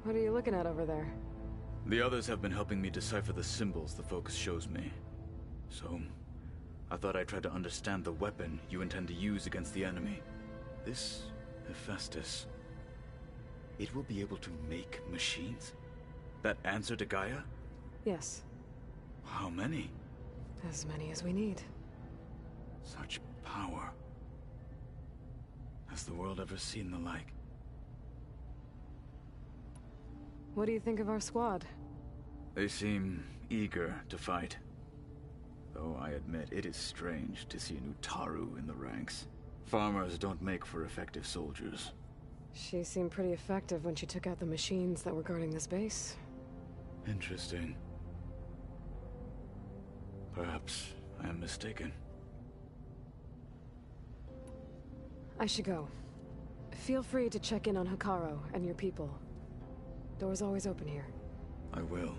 What are you looking at over there? The others have been helping me decipher the symbols the focus shows me. So, I thought I'd try to understand the weapon you intend to use against the enemy. This Hephaestus. It will be able to make machines? That answer to Gaia? Yes. How many? As many as we need. Such power. Has the world ever seen the like? What do you think of our squad? They seem eager to fight. Though I admit it is strange to see an Utaru in the ranks. Farmers don't make for effective soldiers. She seemed pretty effective when she took out the machines that were guarding this base. Interesting. Perhaps I am mistaken. I should go. Feel free to check in on Hikaru and your people. Door's always open here. I will.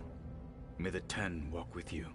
May the 10 walk with you.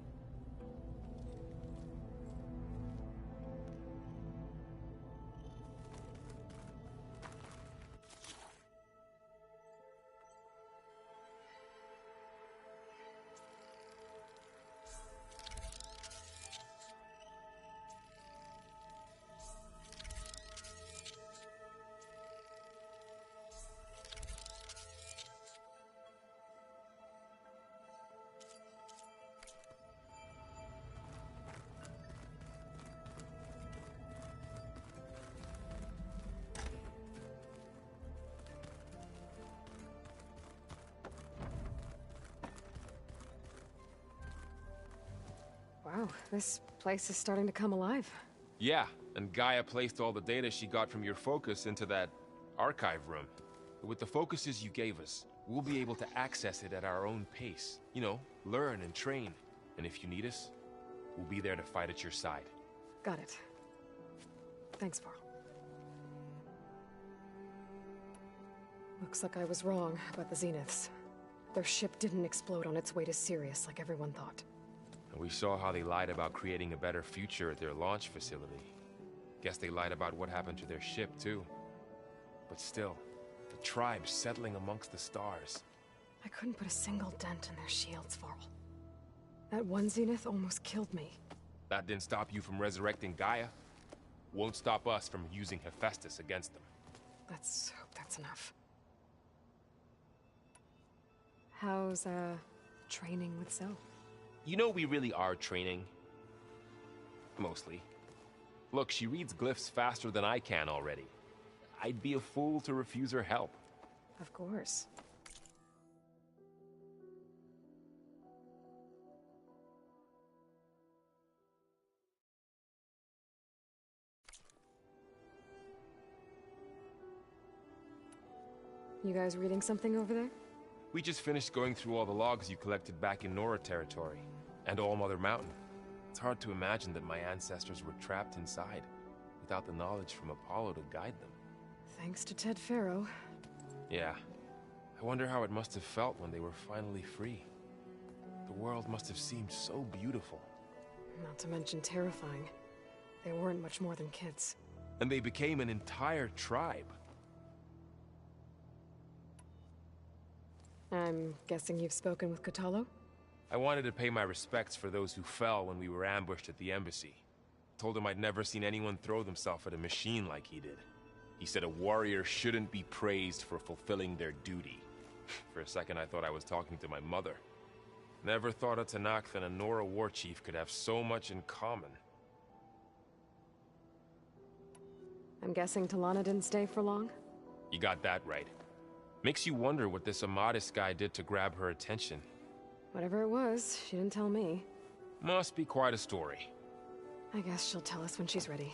Wow, this place is starting to come alive. Yeah, and Gaia placed all the data she got from your focus into that archive room. With the focuses you gave us, we'll be able to access it at our own pace. You know, learn and train. And if you need us, we'll be there to fight at your side. Got it. Thanks, Varl. Looks like I was wrong about the Zeniths. Their ship didn't explode on its way to Sirius like everyone thought. And we saw how they lied about creating a better future at their launch facility. Guess they lied about what happened to their ship, too. But still, the tribe's settling amongst the stars. I couldn't put a single dent in their shields, Varl. That one Zenith almost killed me. That didn't stop you from resurrecting Gaia. Won't stop us from using Hephaestus against them. Let's hope that's enough. How's, training with Zoe? You know we really are training. Mostly. Look, she reads glyphs faster than I can already. I'd be a fool to refuse her help. Of course. You guys reading something over there? We just finished going through all the logs you collected back in Nora territory, and All Mother Mountain. It's hard to imagine that my ancestors were trapped inside, without the knowledge from Apollo to guide them. Thanks to Ted Faro. Yeah. I wonder how it must have felt when they were finally free. The world must have seemed so beautiful. Not to mention terrifying. They weren't much more than kids. And they became an entire tribe. I'm guessing you've spoken with Kotallo? I wanted to pay my respects for those who fell when we were ambushed at the embassy. Told him I'd never seen anyone throw themselves at a machine like he did. He said a warrior shouldn't be praised for fulfilling their duty. For a second I thought I was talking to my mother. Never thought a Tanakh and a Nora war chief could have so much in common. I'm guessing Talana didn't stay for long? You got that right. Makes you wonder what this Amadis guy did to grab her attention. Whatever it was, she didn't tell me. Must be quite a story. I guess she'll tell us when she's ready.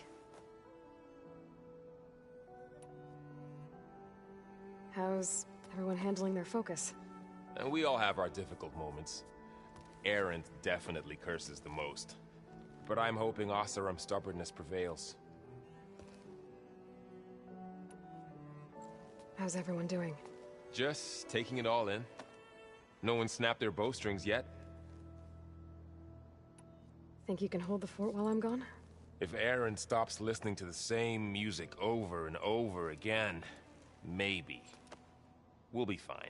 How's everyone handling their focus? And we all have our difficult moments. Aerith definitely curses the most. But I'm hoping Oseram's stubbornness prevails. How's everyone doing? Just taking it all in. No one snapped their bowstrings yet. Think you can hold the fort while I'm gone? If Aaron stops listening to the same music over and over again, maybe. We'll be fine.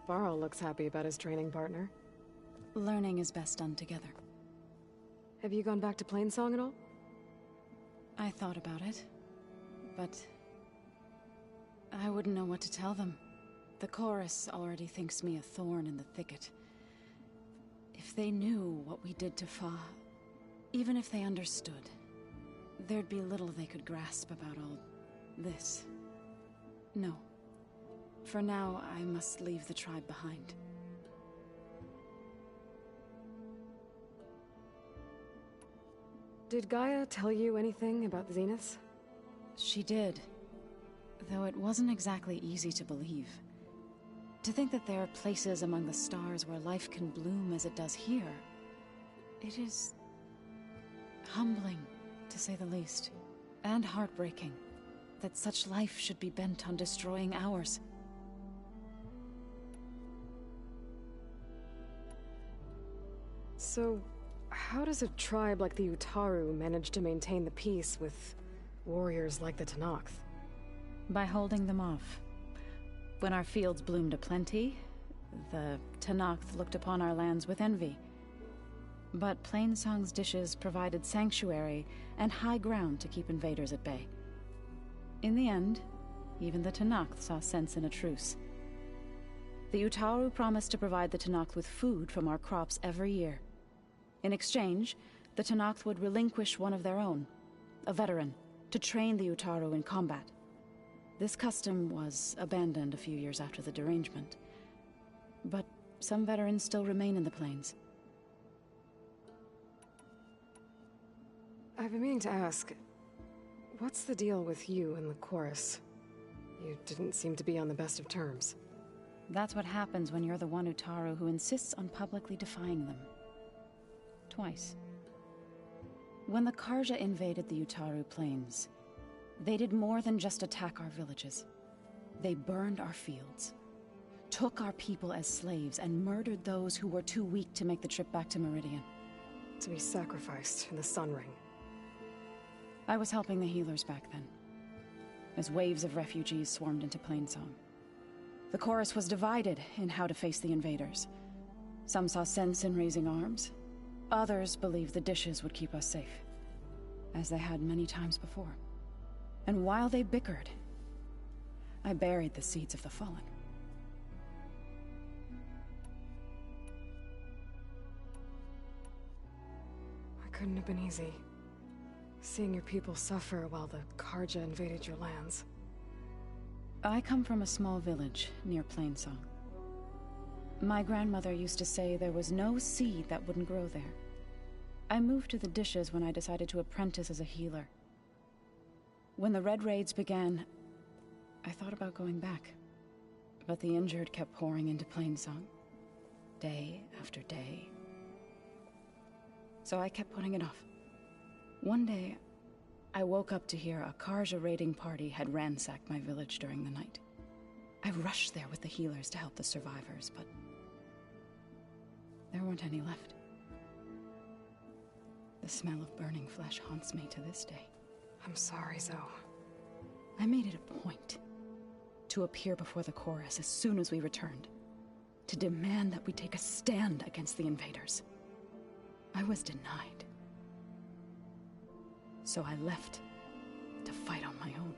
Varl looks happy about his training partner. Learning is best done together. Have you gone back to Plainsong at all? I thought about it, but I wouldn't know what to tell them. The chorus already thinks me a thorn in the thicket. If they knew what we did to Fa, even if they understood, there'd be little they could grasp about all this. No. For now, I must leave the tribe behind. Did Gaia tell you anything about the Zeniths? She did. Though it wasn't exactly easy to believe. To think that there are places among the stars where life can bloom as it does here. It is humbling, to say the least. And heartbreaking that such life should be bent on destroying ours. So, how does a tribe like the Utaru manage to maintain the peace with warriors like the Tenakth? By holding them off. When our fields bloomed aplenty, the Tenakth looked upon our lands with envy. But Plainsong's dishes provided sanctuary and high ground to keep invaders at bay. In the end, even the Tenakth saw sense in a truce. The Utaru promised to provide the Tenakth with food from our crops every year. In exchange, the Tenakth would relinquish one of their own, a veteran, to train the Utaru in combat. This custom was abandoned a few years after the derangement. But some veterans still remain in the plains. I've been meaning to ask, what's the deal with you and the chorus? You didn't seem to be on the best of terms. That's what happens when you're the one Utaru who insists on publicly defying them. Twice. When the Karja invaded the Utaru plains, they did more than just attack our villages. They burned our fields, took our people as slaves, and murdered those who were too weak to make the trip back to Meridian. To be sacrificed in the Sun Ring. I was helping the healers back then, as waves of refugees swarmed into Plainsong. The chorus was divided in how to face the invaders. Some saw sense in raising arms. Others believed the dishes would keep us safe, as they had many times before. And while they bickered, I buried the seeds of the fallen. It couldn't have been easy. Seeing your people suffer while the Karja invaded your lands. I come from a small village near Plainsong. My grandmother used to say there was no seed that wouldn't grow there. I moved to the dishes when I decided to apprentice as a healer. When the Red Raids began, I thought about going back. But the injured kept pouring into Plainsong, day after day. So I kept putting it off. One day, I woke up to hear a Karja raiding party had ransacked my village during the night. I rushed there with the healers to help the survivors, but there weren't any left. The smell of burning flesh haunts me to this day. I'm sorry, Zoe. I made it a point to appear before the chorus as soon as we returned, to demand that we take a stand against the invaders. I was denied. So I left to fight on my own.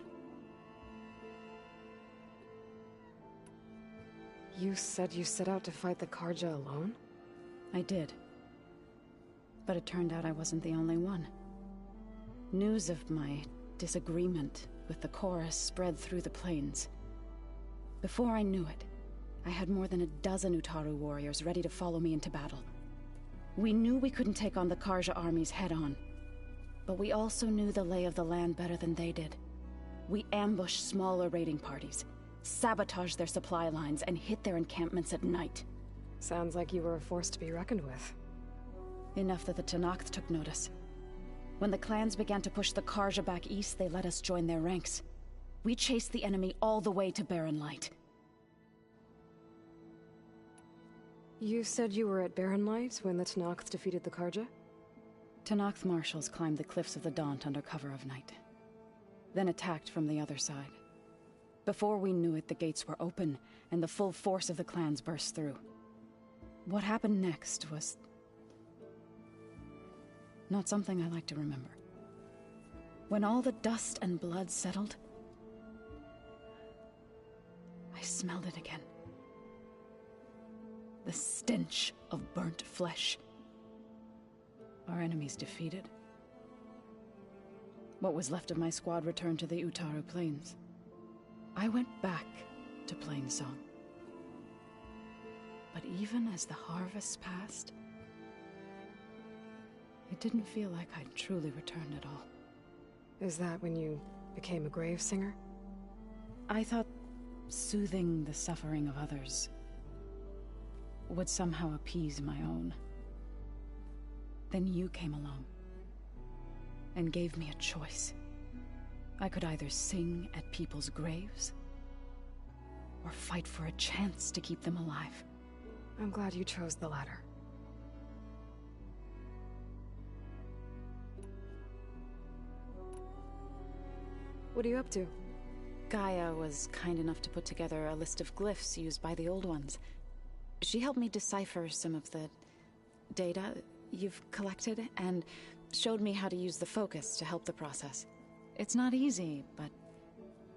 You said you set out to fight the Karja alone? I did. But it turned out I wasn't the only one. News of my disagreement with the chorus spread through the plains. Before I knew it, I had more than a dozen Utaru warriors ready to follow me into battle. We knew we couldn't take on the Karja armies head-on, but we also knew the lay of the land better than they did. We ambushed smaller raiding parties, sabotaged their supply lines, and hit their encampments at night. Sounds like you were a force to be reckoned with. Enough that the Tenakth took notice. When the clans began to push the Karja back east, they let us join their ranks. We chased the enemy all the way to Barren Light. You said you were at Barren Light when the Tenakth defeated the Karja? Tenakth marshals climbed the cliffs of the Daunt under cover of night, then attacked from the other side. Before we knew it, the gates were open, and the full force of the clans burst through. What happened next was not something I like to remember. When all the dust and blood settled, I smelled it again. The stench of burnt flesh. Our enemies defeated. What was left of my squad returned to the Utaru Plains. I went back to Plainsong. But even as the harvest passed, it didn't feel like I'd truly returned at all. Is that when you became a grave singer? I thought soothing the suffering of others would somehow appease my own. Then you came along and gave me a choice. I could either sing at people's graves or fight for a chance to keep them alive. I'm glad you chose the latter. What are you up to? Gaia was kind enough to put together a list of glyphs used by the Old Ones. She helped me decipher some of the data you've collected, and showed me how to use the focus to help the process. It's not easy, but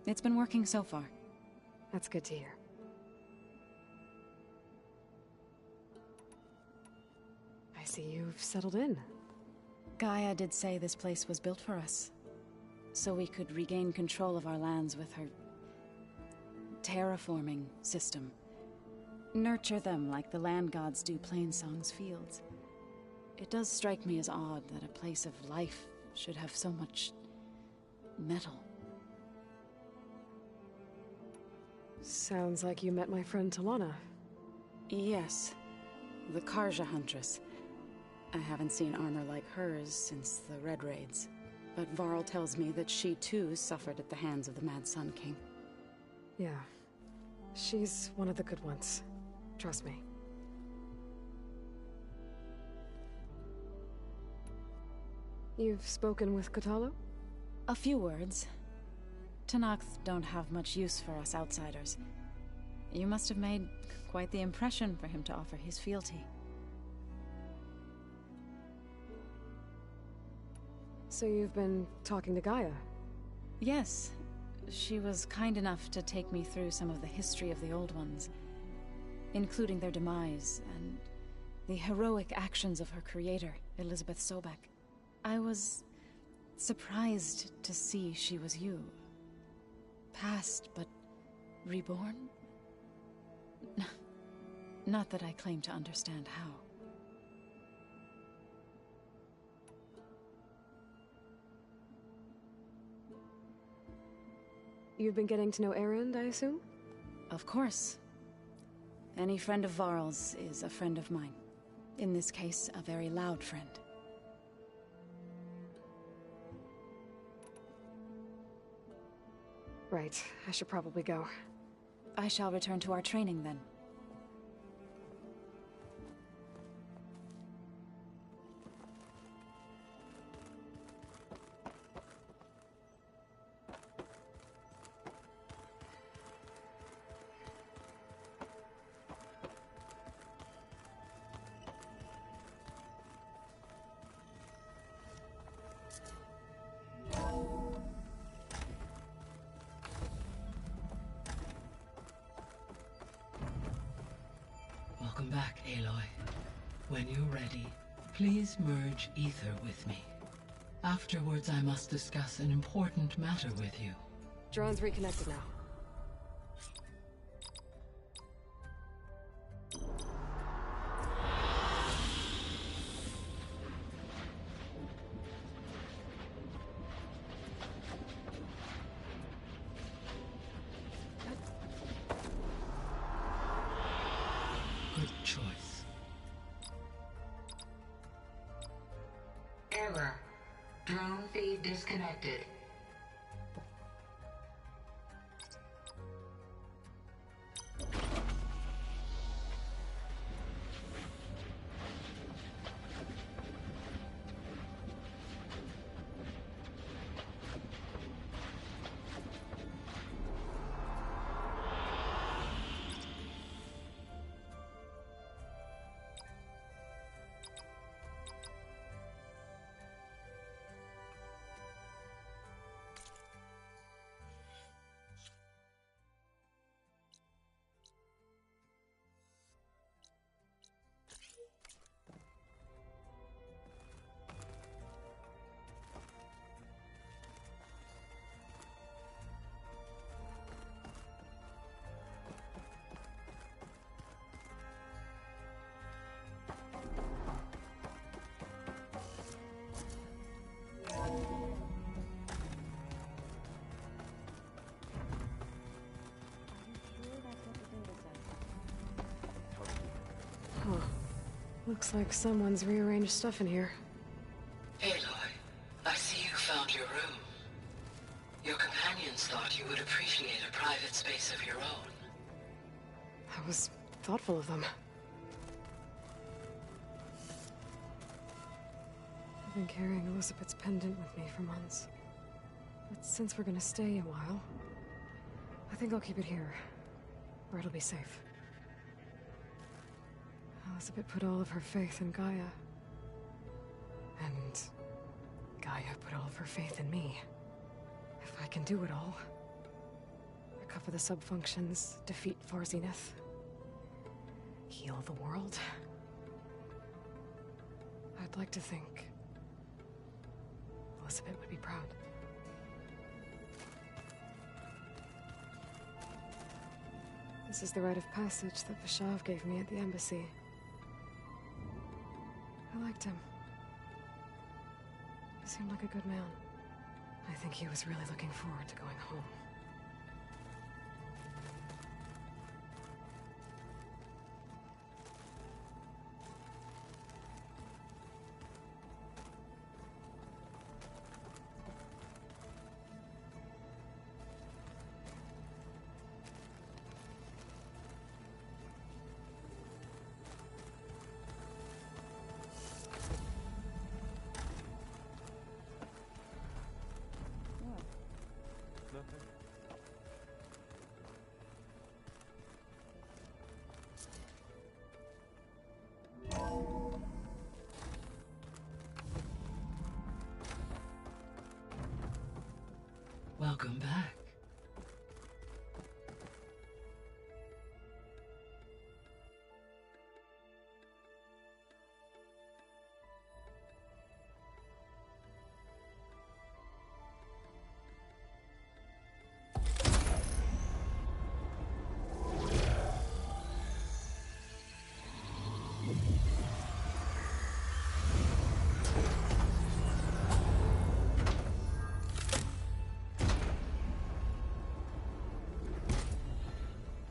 it's been working so far. That's good to hear. I see you've settled in. Gaia did say this place was built for us, so we could regain control of our lands with her terraforming system. Nurture them like the land gods do Plainsong's fields. It does strike me as odd that a place of life should have so much metal. Sounds like you met my friend Talana. Yes, the Karja Huntress. I haven't seen armor like hers since the Red Raids, but Varl tells me that she too suffered at the hands of the Mad Sun King. Yeah, she's one of the good ones. Trust me. You've spoken with Kotallo? A few words. Tenakth don't have much use for us outsiders. You must have made quite the impression for him to offer his fealty. So you've been talking to Gaia? Yes. She was kind enough to take me through some of the history of the Old Ones, including their demise and the heroic actions of her creator, Elizabeth Sobek. I was surprised to see she was you. Past, but reborn? Not that I claim to understand how. You've been getting to know Erend, I assume? Of course. Any friend of Varl's is a friend of mine. In this case, a very loud friend. Right, I should probably go. I shall return to our training then. Welcome back, Aloy. When you're ready, please merge ether with me. Afterwards, I must discuss an important matter with you. Drone's reconnected now. Good choice. Error. Drone feed disconnected. Huh. Looks like someone's rearranged stuff in here. Aloy, I see you found your room. Your companions thought you would appreciate a private space of your own. That was thoughtful of them. I've been carrying Elizabeth's pendant with me for months. But since we're gonna stay a while, I think I'll keep it here, where it'll be safe. Elizabeth put all of her faith in Gaia. And Gaia put all of her faith in me. If I can do it all, recover the subfunctions, defeat Far Zenith, heal the world, I'd like to think Elizabeth would be proud. This is the rite of passage that Vashav gave me at the embassy. I liked him. He seemed like a good man. I think he was really looking forward to going home. Welcome back.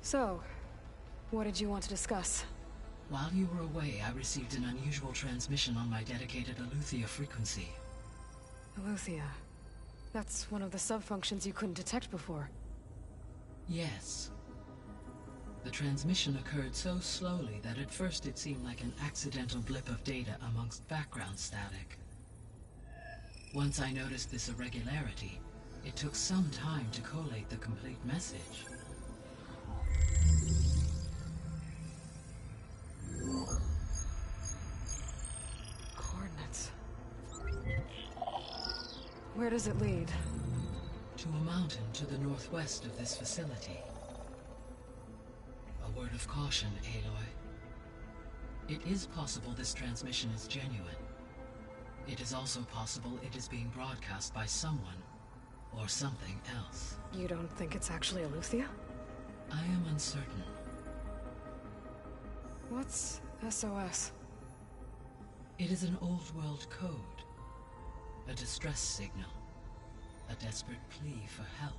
So, what did you want to discuss? While you were away, I received an unusual transmission on my dedicated Aletheia frequency. Aletheia. That's one of the subfunctions you couldn't detect before. Yes. The transmission occurred so slowly that at first it seemed like an accidental blip of data amongst background static. Once I noticed this irregularity, it took some time to collate the complete message. Coordinates. Where does it lead? To a mountain to the northwest of this facility. A word of caution, Aloy. It is possible this transmission is genuine. It is also possible it is being broadcast by someone or something else. You don't think it's actually Eleuthia? I am uncertain. What's SOS? It is an old world code. A distress signal. A desperate plea for help.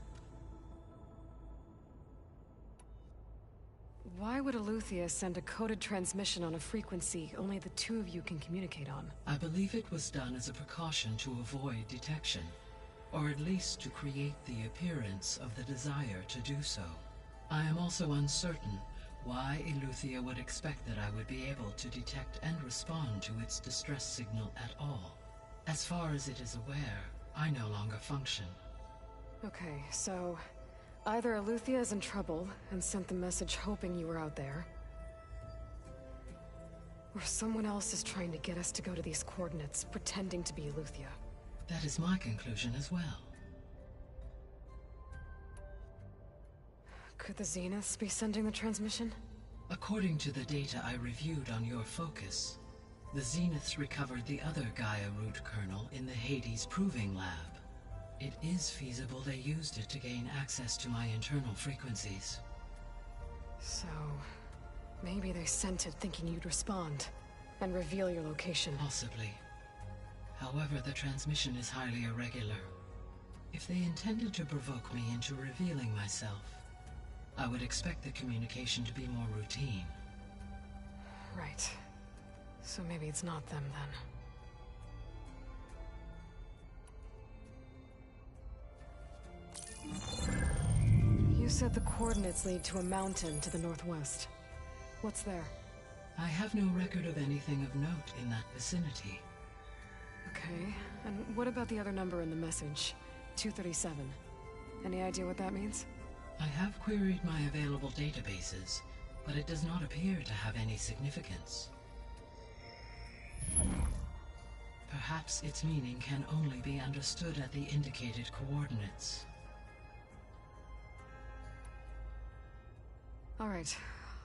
Why would Eleuthia send a coded transmission on a frequency only the two of you can communicate on? I believe it was done as a precaution to avoid detection, or at least to create the appearance of the desire to do so. I am also uncertain why Eleuthia would expect that I would be able to detect and respond to its distress signal at all. As far as it is aware, I no longer function. Okay, so either Eleuthia is in trouble and sent the message hoping you were out there, or someone else is trying to get us to go to these coordinates, pretending to be Eleuthia. That is my conclusion as well. Could the Zeniths be sending the transmission? According to the data I reviewed on your focus, the Zeniths recovered the other Gaia root kernel in the Hades Proving Lab. It is feasible they used it to gain access to my internal frequencies. So, maybe they sent it thinking you'd respond and reveal your location. Possibly. However, the transmission is highly irregular. If they intended to provoke me into revealing myself, I would expect the communication to be more routine. Right. So maybe it's not them then. You said the coordinates lead to a mountain to the northwest. What's there? I have no record of anything of note in that vicinity. Okay, and what about the other number in the message? 237. Any idea what that means? I have queried my available databases, but it does not appear to have any significance. Perhaps its meaning can only be understood at the indicated coordinates. All right,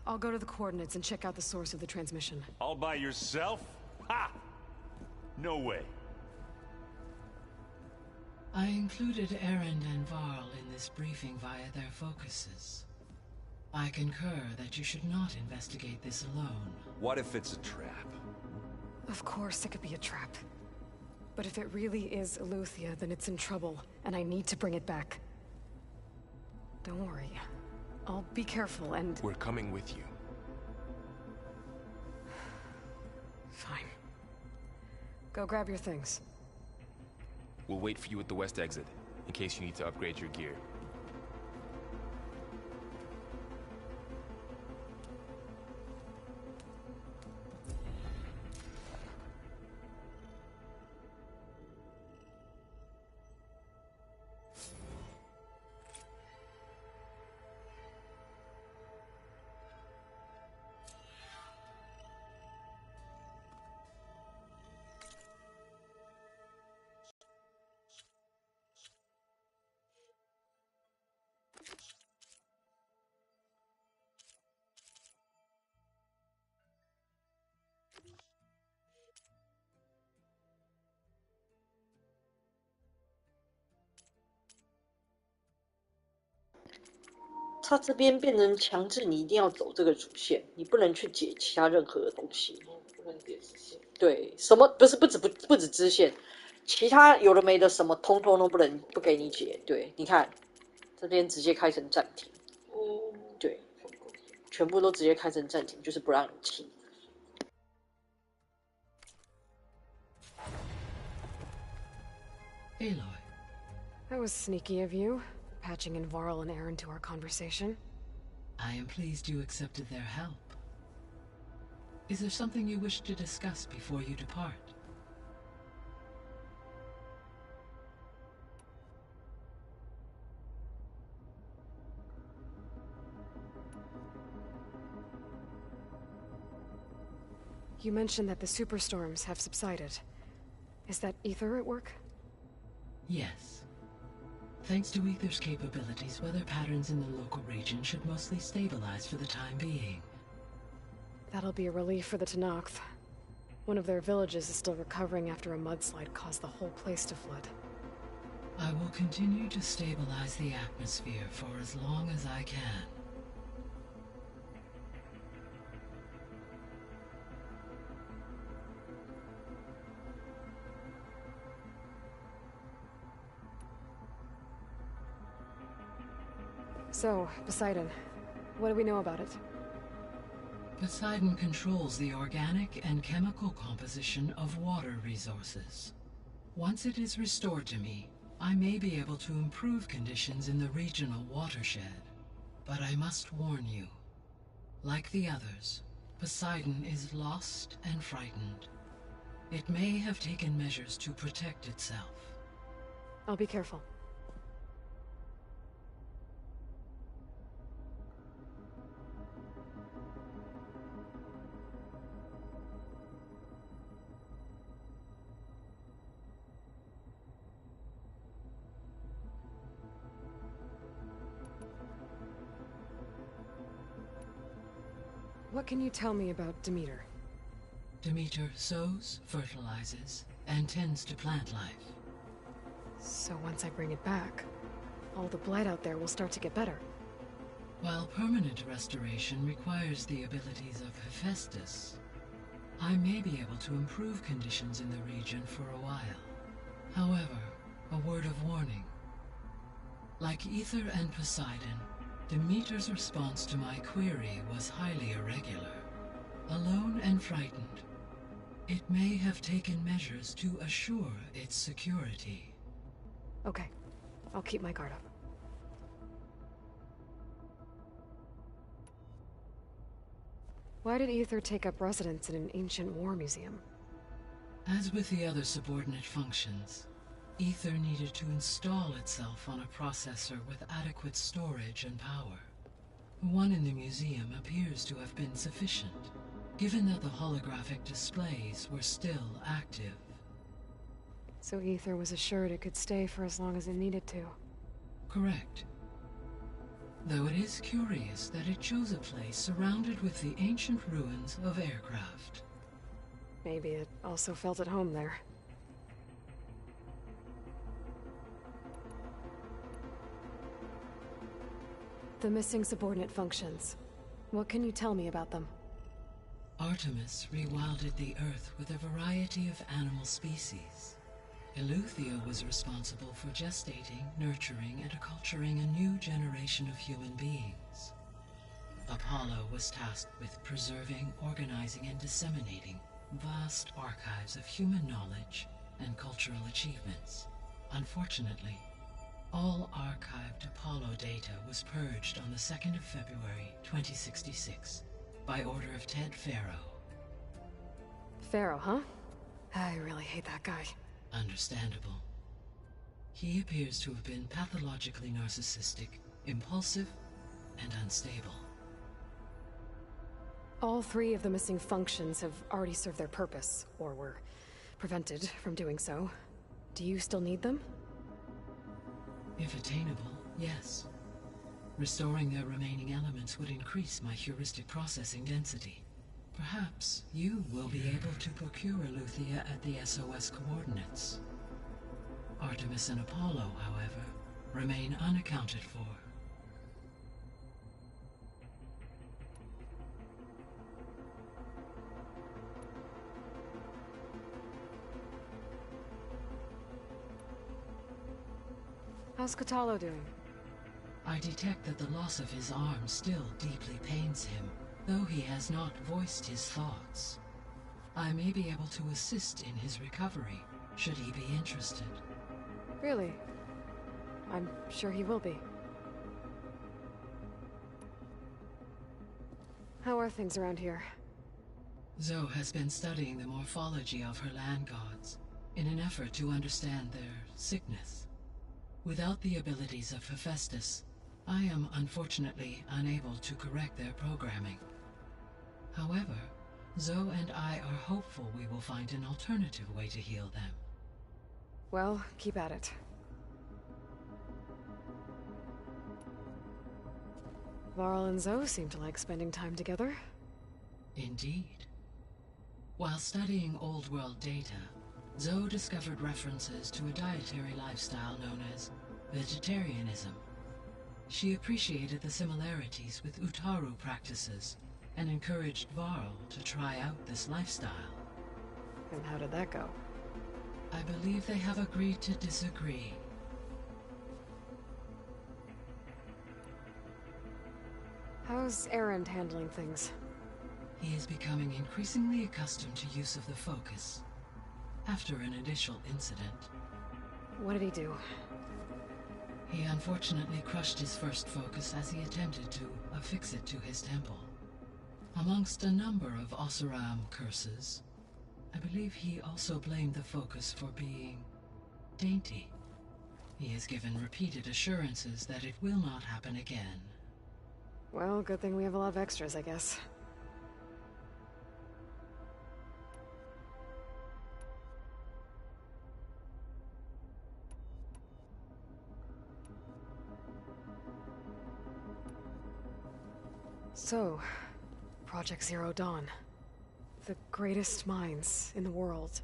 I'll go to the coordinates and check out the source of the transmission. All by yourself? Ha! No way. I included Erend and Varl in this briefing via their focuses. I concur that you should not investigate this alone. What if it's a trap? Of course it could be a trap. But if it really is Eleuthia, then it's in trouble, and I need to bring it back. Don't worry. I'll be careful and... We're coming with you. Fine. Go grab your things. We'll wait for you at the west exit, in case you need to upgrade your gear.它这边变成强制你一定要走这个主线，你不能去解其他任何的东西。不能解支线。对，什么不止支线，其他有的没的什么，通通都不给你解。对，你看这边直接开成暂停。对，全部都直接开成暂停，就是不让你停。Aloy. That was sneaky of you, patching in Varl and Erend to our conversation. I am pleased you accepted their help. Is there something you wish to discuss before you depart? You mentioned that the superstorms have subsided. Is that Ether at work? Yes. Thanks to Ether's capabilities, weather patterns in the local region should mostly stabilize for the time being. That'll be a relief for the Tenakth. One of their villages is still recovering after a mudslide caused the whole place to flood. I will continue to stabilize the atmosphere for as long as I can. So, Poseidon, what do we know about it? Poseidon controls the organic and chemical composition of water resources. Once it is restored to me, I may be able to improve conditions in the regional watershed. But I must warn you, like the others, Poseidon is lost and frightened. It may have taken measures to protect itself. I'll be careful. What can you tell me about Demeter? Demeter sows, fertilizes, and tends to plant life. So once I bring it back, all the blight out there will start to get better. While permanent restoration requires the abilities of Hephaestus, I may be able to improve conditions in the region for a while. However, a word of warning. Like Ether and Poseidon, Demeter's response to my query was highly irregular. Alone and frightened, it may have taken measures to assure its security. Okay, I'll keep my guard up. Why did Ether take up residence in an ancient war museum? As with the other subordinate functions, Ether needed to install itself on a processor with adequate storage and power. The one in the museum appears to have been sufficient, given that the holographic displays were still active. So Ether was assured it could stay for as long as it needed to. Correct. Though it is curious that it chose a place surrounded with the ancient ruins of aircraft. Maybe it also felt at home there. The missing subordinate functions. What can you tell me about them? Artemis rewilded the Earth with a variety of animal species. Eleuthia was responsible for gestating, nurturing, and acculturating a new generation of human beings. Apollo was tasked with preserving, organizing, and disseminating vast archives of human knowledge and cultural achievements. Unfortunately, all archived Apollo data was purged on the 2nd of February, 2066, by order of Ted Faro. Faro, huh? I really hate that guy. Understandable. He appears to have been pathologically narcissistic, impulsive, and unstable. All three of the missing functions have already served their purpose, or were prevented from doing so. Do you still need them? If attainable, yes. Restoring their remaining elements would increase my heuristic processing density. Perhaps you will be able to procure Eleuthia at the SOS coordinates. Artemis and Apollo, however, remain unaccounted for. How's Kotallo doing? I detect that the loss of his arm still deeply pains him, though he has not voiced his thoughts. I may be able to assist in his recovery, should he be interested. Really? I'm sure he will be. How are things around here? Zoe has been studying the morphology of her land gods, in an effort to understand their sickness. Without the abilities of Hephaestus, I am unfortunately unable to correct their programming. However, Zoe and I are hopeful we will find an alternative way to heal them. Well, keep at it. Varl and Zoe seem to like spending time together. Indeed. While studying old world data, Zoe discovered references to a dietary lifestyle known as vegetarianism. She appreciated the similarities with Utaru practices and encouraged Varl to try out this lifestyle. And how did that go? I believe they have agreed to disagree. How's Erend handling things? He is becoming increasingly accustomed to use of the focus, after an initial incident. What did he do? He unfortunately crushed his first focus as he attempted to affix it to his temple. Amongst a number of Oseram curses, I believe he also blamed the focus for being dainty. He has given repeated assurances that it will not happen again. Well, good thing we have a lot of extras, I guess. So, Project Zero Dawn. The greatest minds in the world,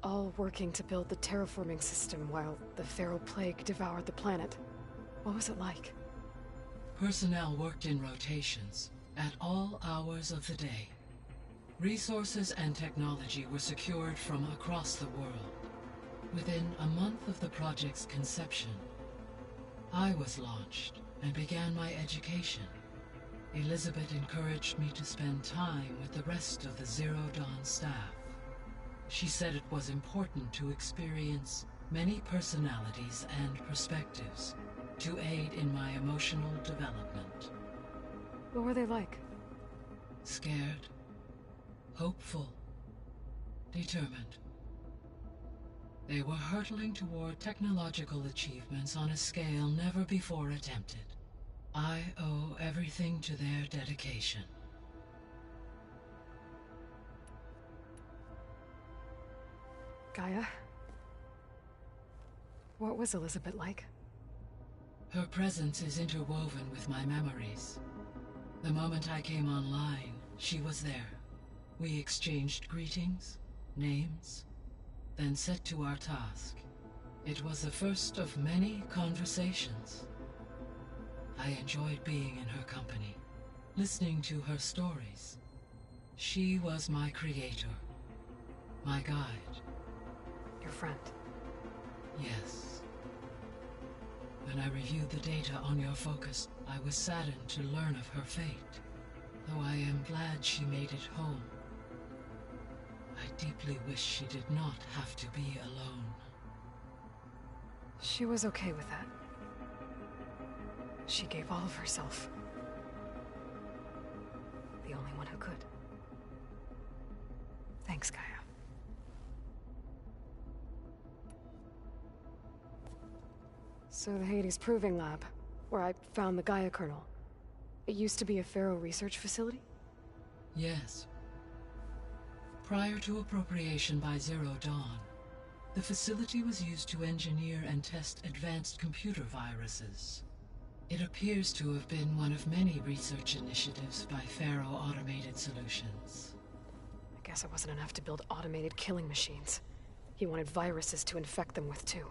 all working to build the terraforming system while the Feral Plague devoured the planet. What was it like? Personnel worked in rotations, at all hours of the day. Resources and technology were secured from across the world. Within a month of the project's conception, I was launched and began my education. Elizabeth encouraged me to spend time with the rest of the Zero Dawn staff. She said it was important to experience many personalities and perspectives to aid in my emotional development. What were they like? Scared, hopeful, determined. They were hurtling toward technological achievements on a scale never before attempted. I owe everything to their dedication. Gaia? What was Elizabeth like? Her presence is interwoven with my memories. The moment I came online, she was there. We exchanged greetings, names, then set to our task. It was the first of many conversations. I enjoyed being in her company, listening to her stories. She was my creator, my guide. Your friend? Yes. When I reviewed the data on your focus, I was saddened to learn of her fate, though I am glad she made it home. I deeply wish she did not have to be alone. She was okay with that. She gave all of herself. The only one who could. Thanks, Gaia. So the Hades Proving Lab, where I found the Gaia kernel. It used to be a Pharaoh research facility? Yes. Prior to appropriation by Zero Dawn, the facility was used to engineer and test advanced computer viruses. It appears to have been one of many research initiatives by Pharaoh Automated Solutions. I guess it wasn't enough to build automated killing machines. He wanted viruses to infect them with, too.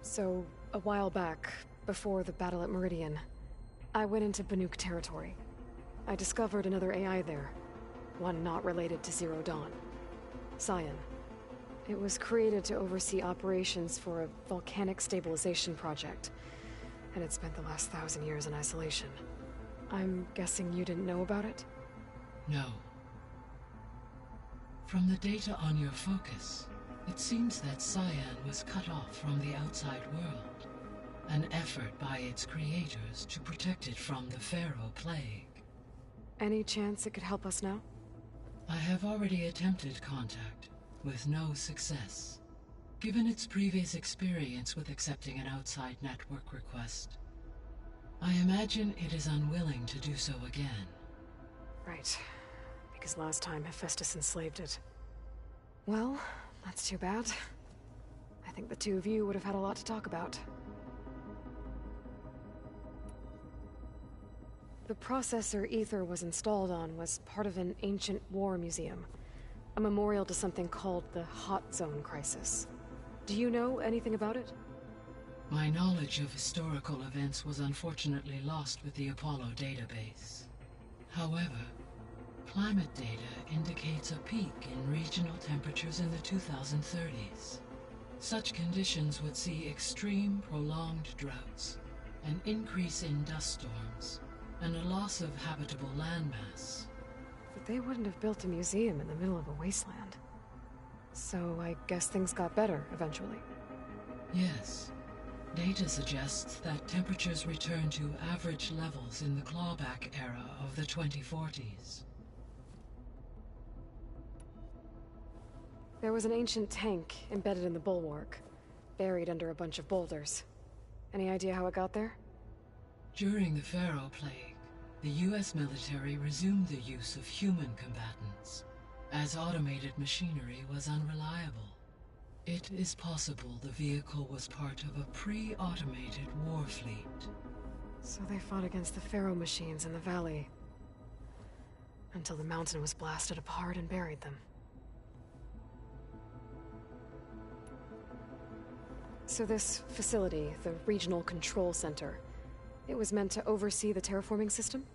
So, a while back, before the battle at Meridian, I went into Banuk territory. I discovered another AI there, one not related to Zero Dawn. Cyan. It was created to oversee operations for a volcanic stabilization project, and it spent the last 1,000 years in isolation. I'm guessing you didn't know about it? No. From the data on your focus, it seems that Cyan was cut off from the outside world, an effort by its creators to protect it from the Pharaoh Plague. Any chance it could help us now? I have already attempted contact, with no success. Given its previous experience with accepting an outside network request, I imagine it is unwilling to do so again. Right. Because last time Hephaestus enslaved it. Well, that's too bad. I think the two of you would have had a lot to talk about. The processor Ether was installed on was part of an ancient war museum. A memorial to something called the Hot Zone Crisis. Do you know anything about it? My knowledge of historical events was unfortunately lost with the Apollo database. However, climate data indicates a peak in regional temperatures in the 2030s. Such conditions would see extreme, prolonged droughts, an increase in dust storms, and a loss of habitable landmass. But they wouldn't have built a museum in the middle of a wasteland. So I guess things got better eventually. Yes. Data suggests that temperatures returned to average levels in the clawback era of the 2040s. There was an ancient tank embedded in the bulwark, buried under a bunch of boulders. Any idea how it got there? During the Pharaoh Plague, the US military resumed the use of human combatants, as automated machinery was unreliable. It is possible the vehicle was part of a pre-automated war fleet. So they fought against the Pharaoh machines in the valley, until the mountain was blasted apart and buried them. So this facility, the Regional Control Center, it was meant to oversee the terraforming system?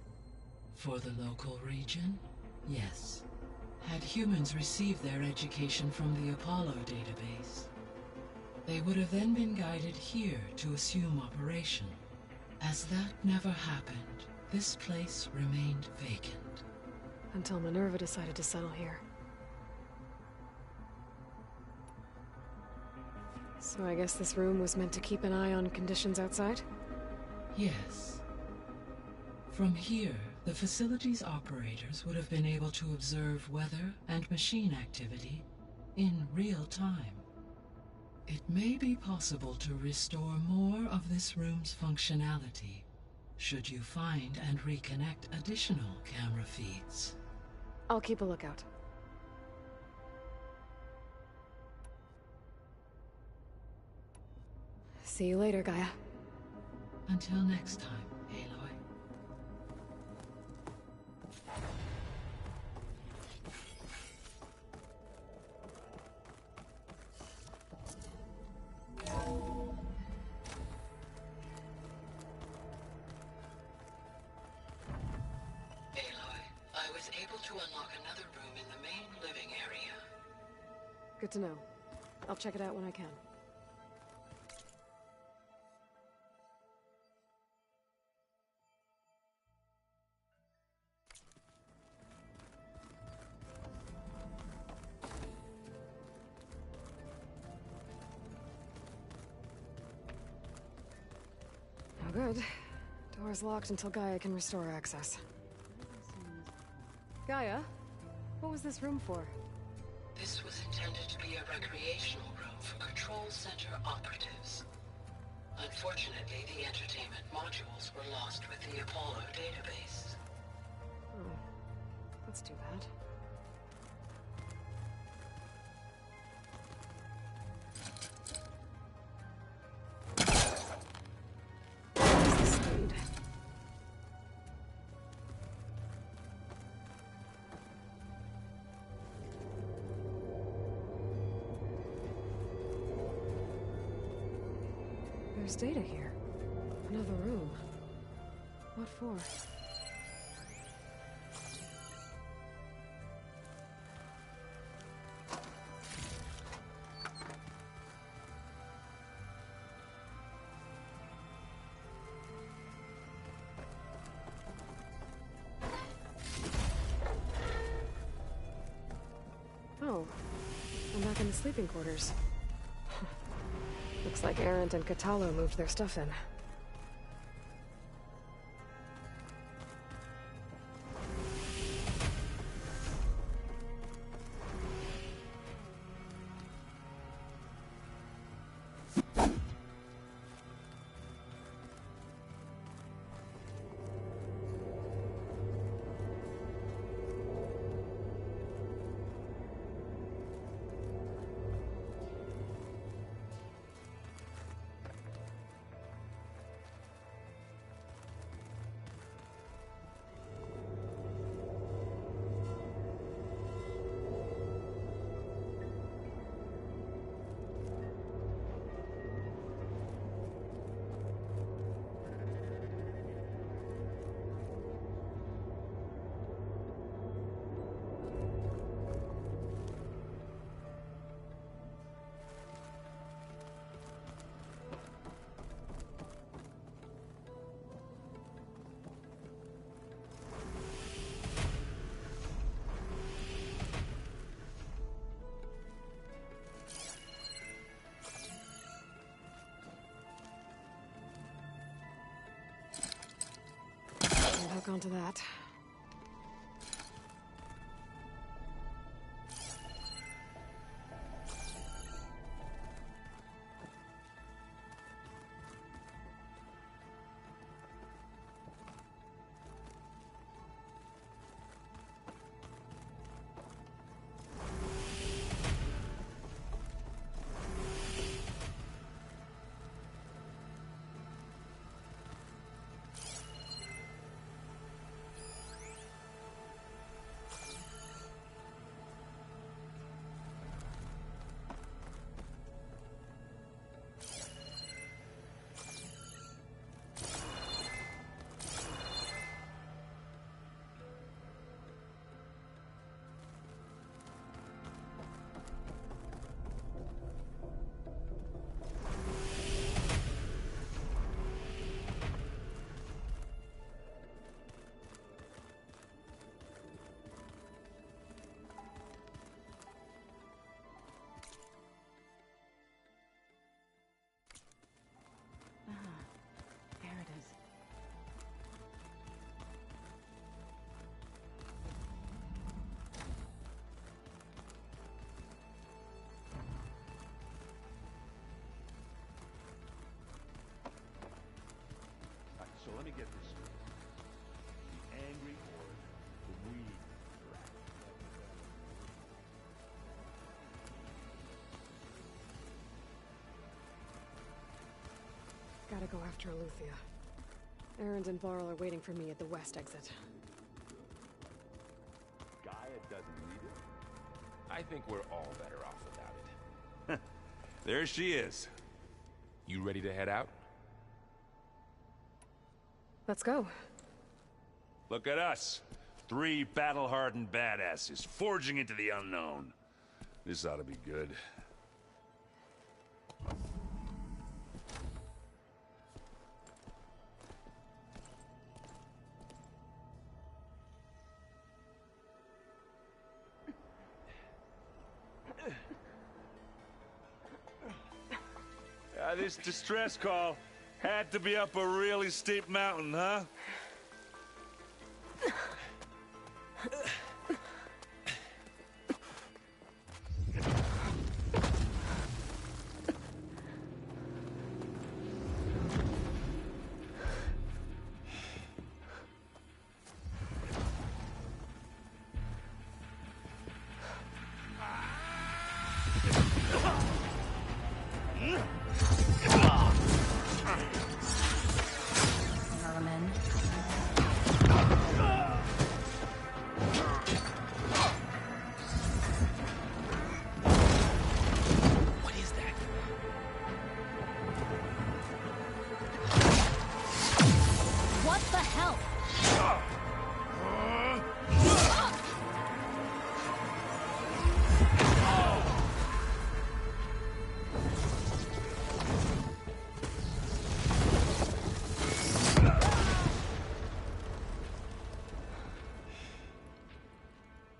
For the local region, yes. Had humans received their education from the Apollo database, they would have then been guided here to assume operation. As that never happened, this place remained vacant. Until Minerva decided to settle here. So I guess this room was meant to keep an eye on conditions outside? Yes. From here, the facility's operators would have been able to observe weather and machine activity in real time. It may be possible to restore more of this room's functionality, should you find and reconnect additional camera feeds. I'll keep a lookout. See you later, Gaia. Until next time, Aloy. I was able to unlock another room in the main living area. Good to know. I'll check it out when I can. No good. Door's locked until Gaia can restore access. Gaia? What was this room for? This was intended to be a recreational room for Control Center operatives. Unfortunately, the entertainment modules were lost with the Apollo database. Oh, that's too bad. There's data here. Another room. What for? Oh, I'm back in the sleeping quarters. Looks like Arendt and Catalo moved their stuff in. stuck onto that. There it is. Alright, so let me get this straight. The angry horde, the weed rat. Gotta go after Aletheia. Erend and Varl are waiting for me at the west exit. Gaia doesn't need it. I think we're all better off without it. There she is. You ready to head out? Let's go. Look at us. 3 battle-hardened badasses forging into the unknown. This ought to be good. This distress call had to be up a really steep mountain, huh?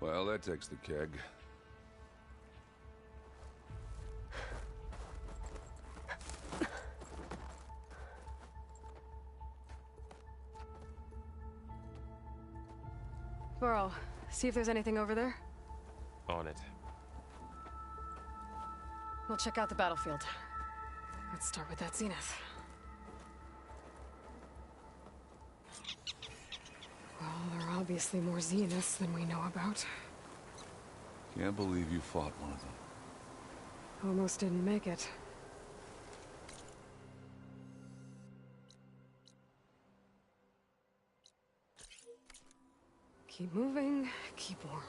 Well, that takes the keg. Varl, see if there's anything over there. On it. We'll check out the battlefield. Let's start with that zenith. Well, there are obviously more zeniths than we know about. Can't believe you fought one of them. Almost didn't make it. Keep moving, keep warm.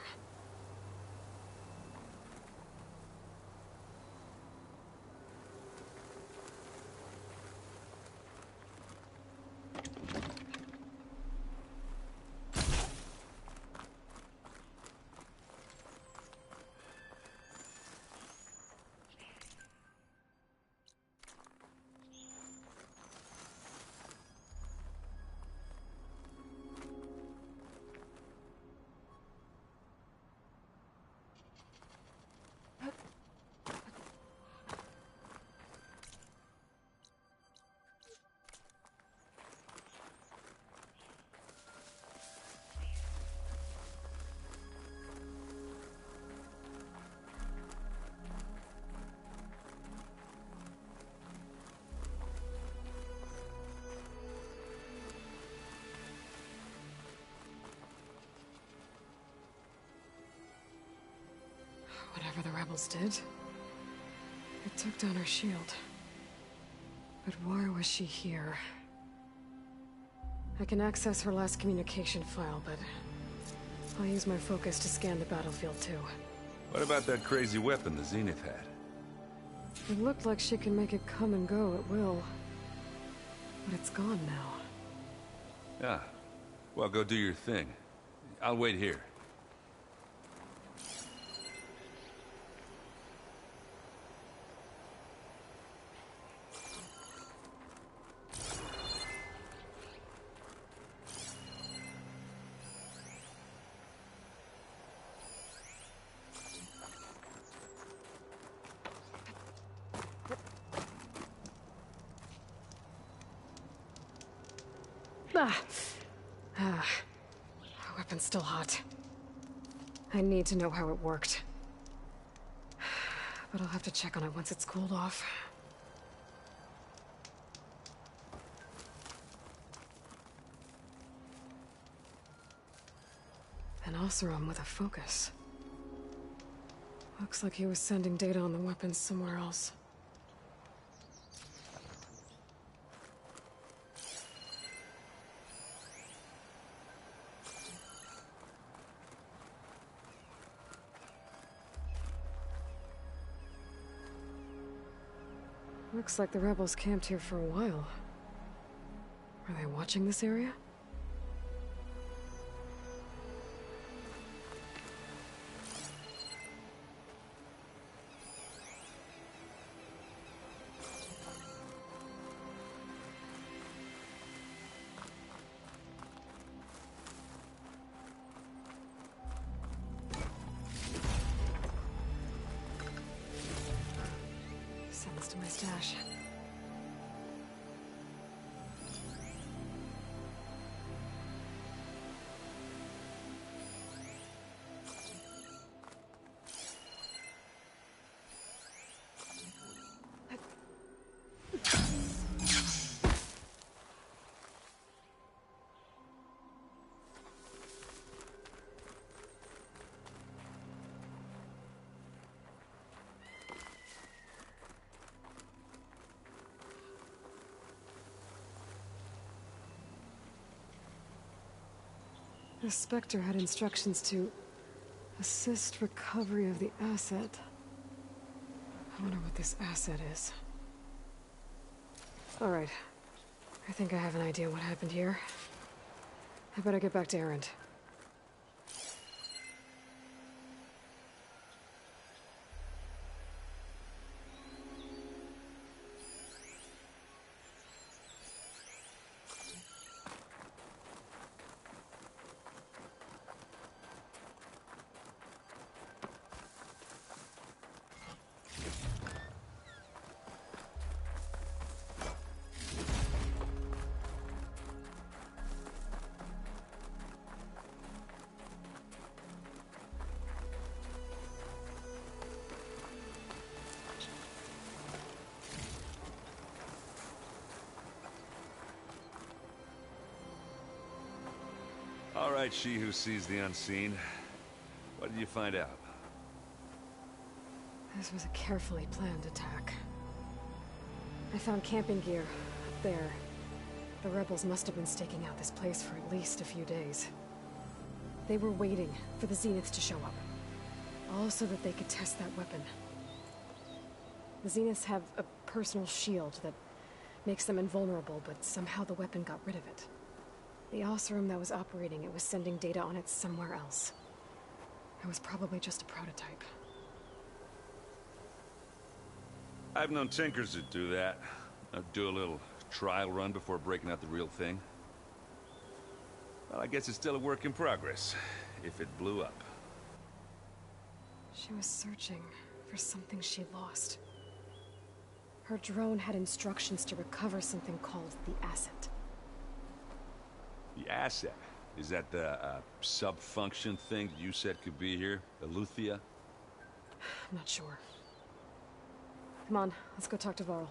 rebels did. It took down her shield. But why was she here? I can access her last communication file, but I'll use my focus to scan the battlefield too. What about that crazy weapon the Zenith had? It looked like she can make it come and go at will. But it's gone now. Yeah. Well, go do your thing. I'll wait here. The weapon's still hot. I need to know how it worked. But I'll have to check on it once it's cooled off. An Oseram with a focus. Looks like he was sending data on the weapons somewhere else. Looks like the rebels camped here for a while. Are they watching this area? Send this to my stash. The Spectre had instructions to assist recovery of the asset. I wonder what this asset is. Alright. I think I have an idea what happened here. I better get back to Erend. All right, she who sees the unseen. What did you find out? This was a carefully planned attack. I found camping gear up there. The rebels must have been staking out this place for at least a few days. They were waiting for the Zeniths to show up. All so that they could test that weapon. The Zeniths have a personal shield that makes them invulnerable, but somehow the weapon got rid of it. The Oseram that was operating it was sending data on it somewhere else. It was probably just a prototype. I've known tinkers that do that. Do a little trial run before breaking out the real thing. Well, I guess it's still a work in progress, if it blew up. She was searching for something she lost. Her drone had instructions to recover something called the asset. The asset? Is that the sub-function thing that you said could be here? The Luthia? I'm not sure. Come on, let's go talk to Varl.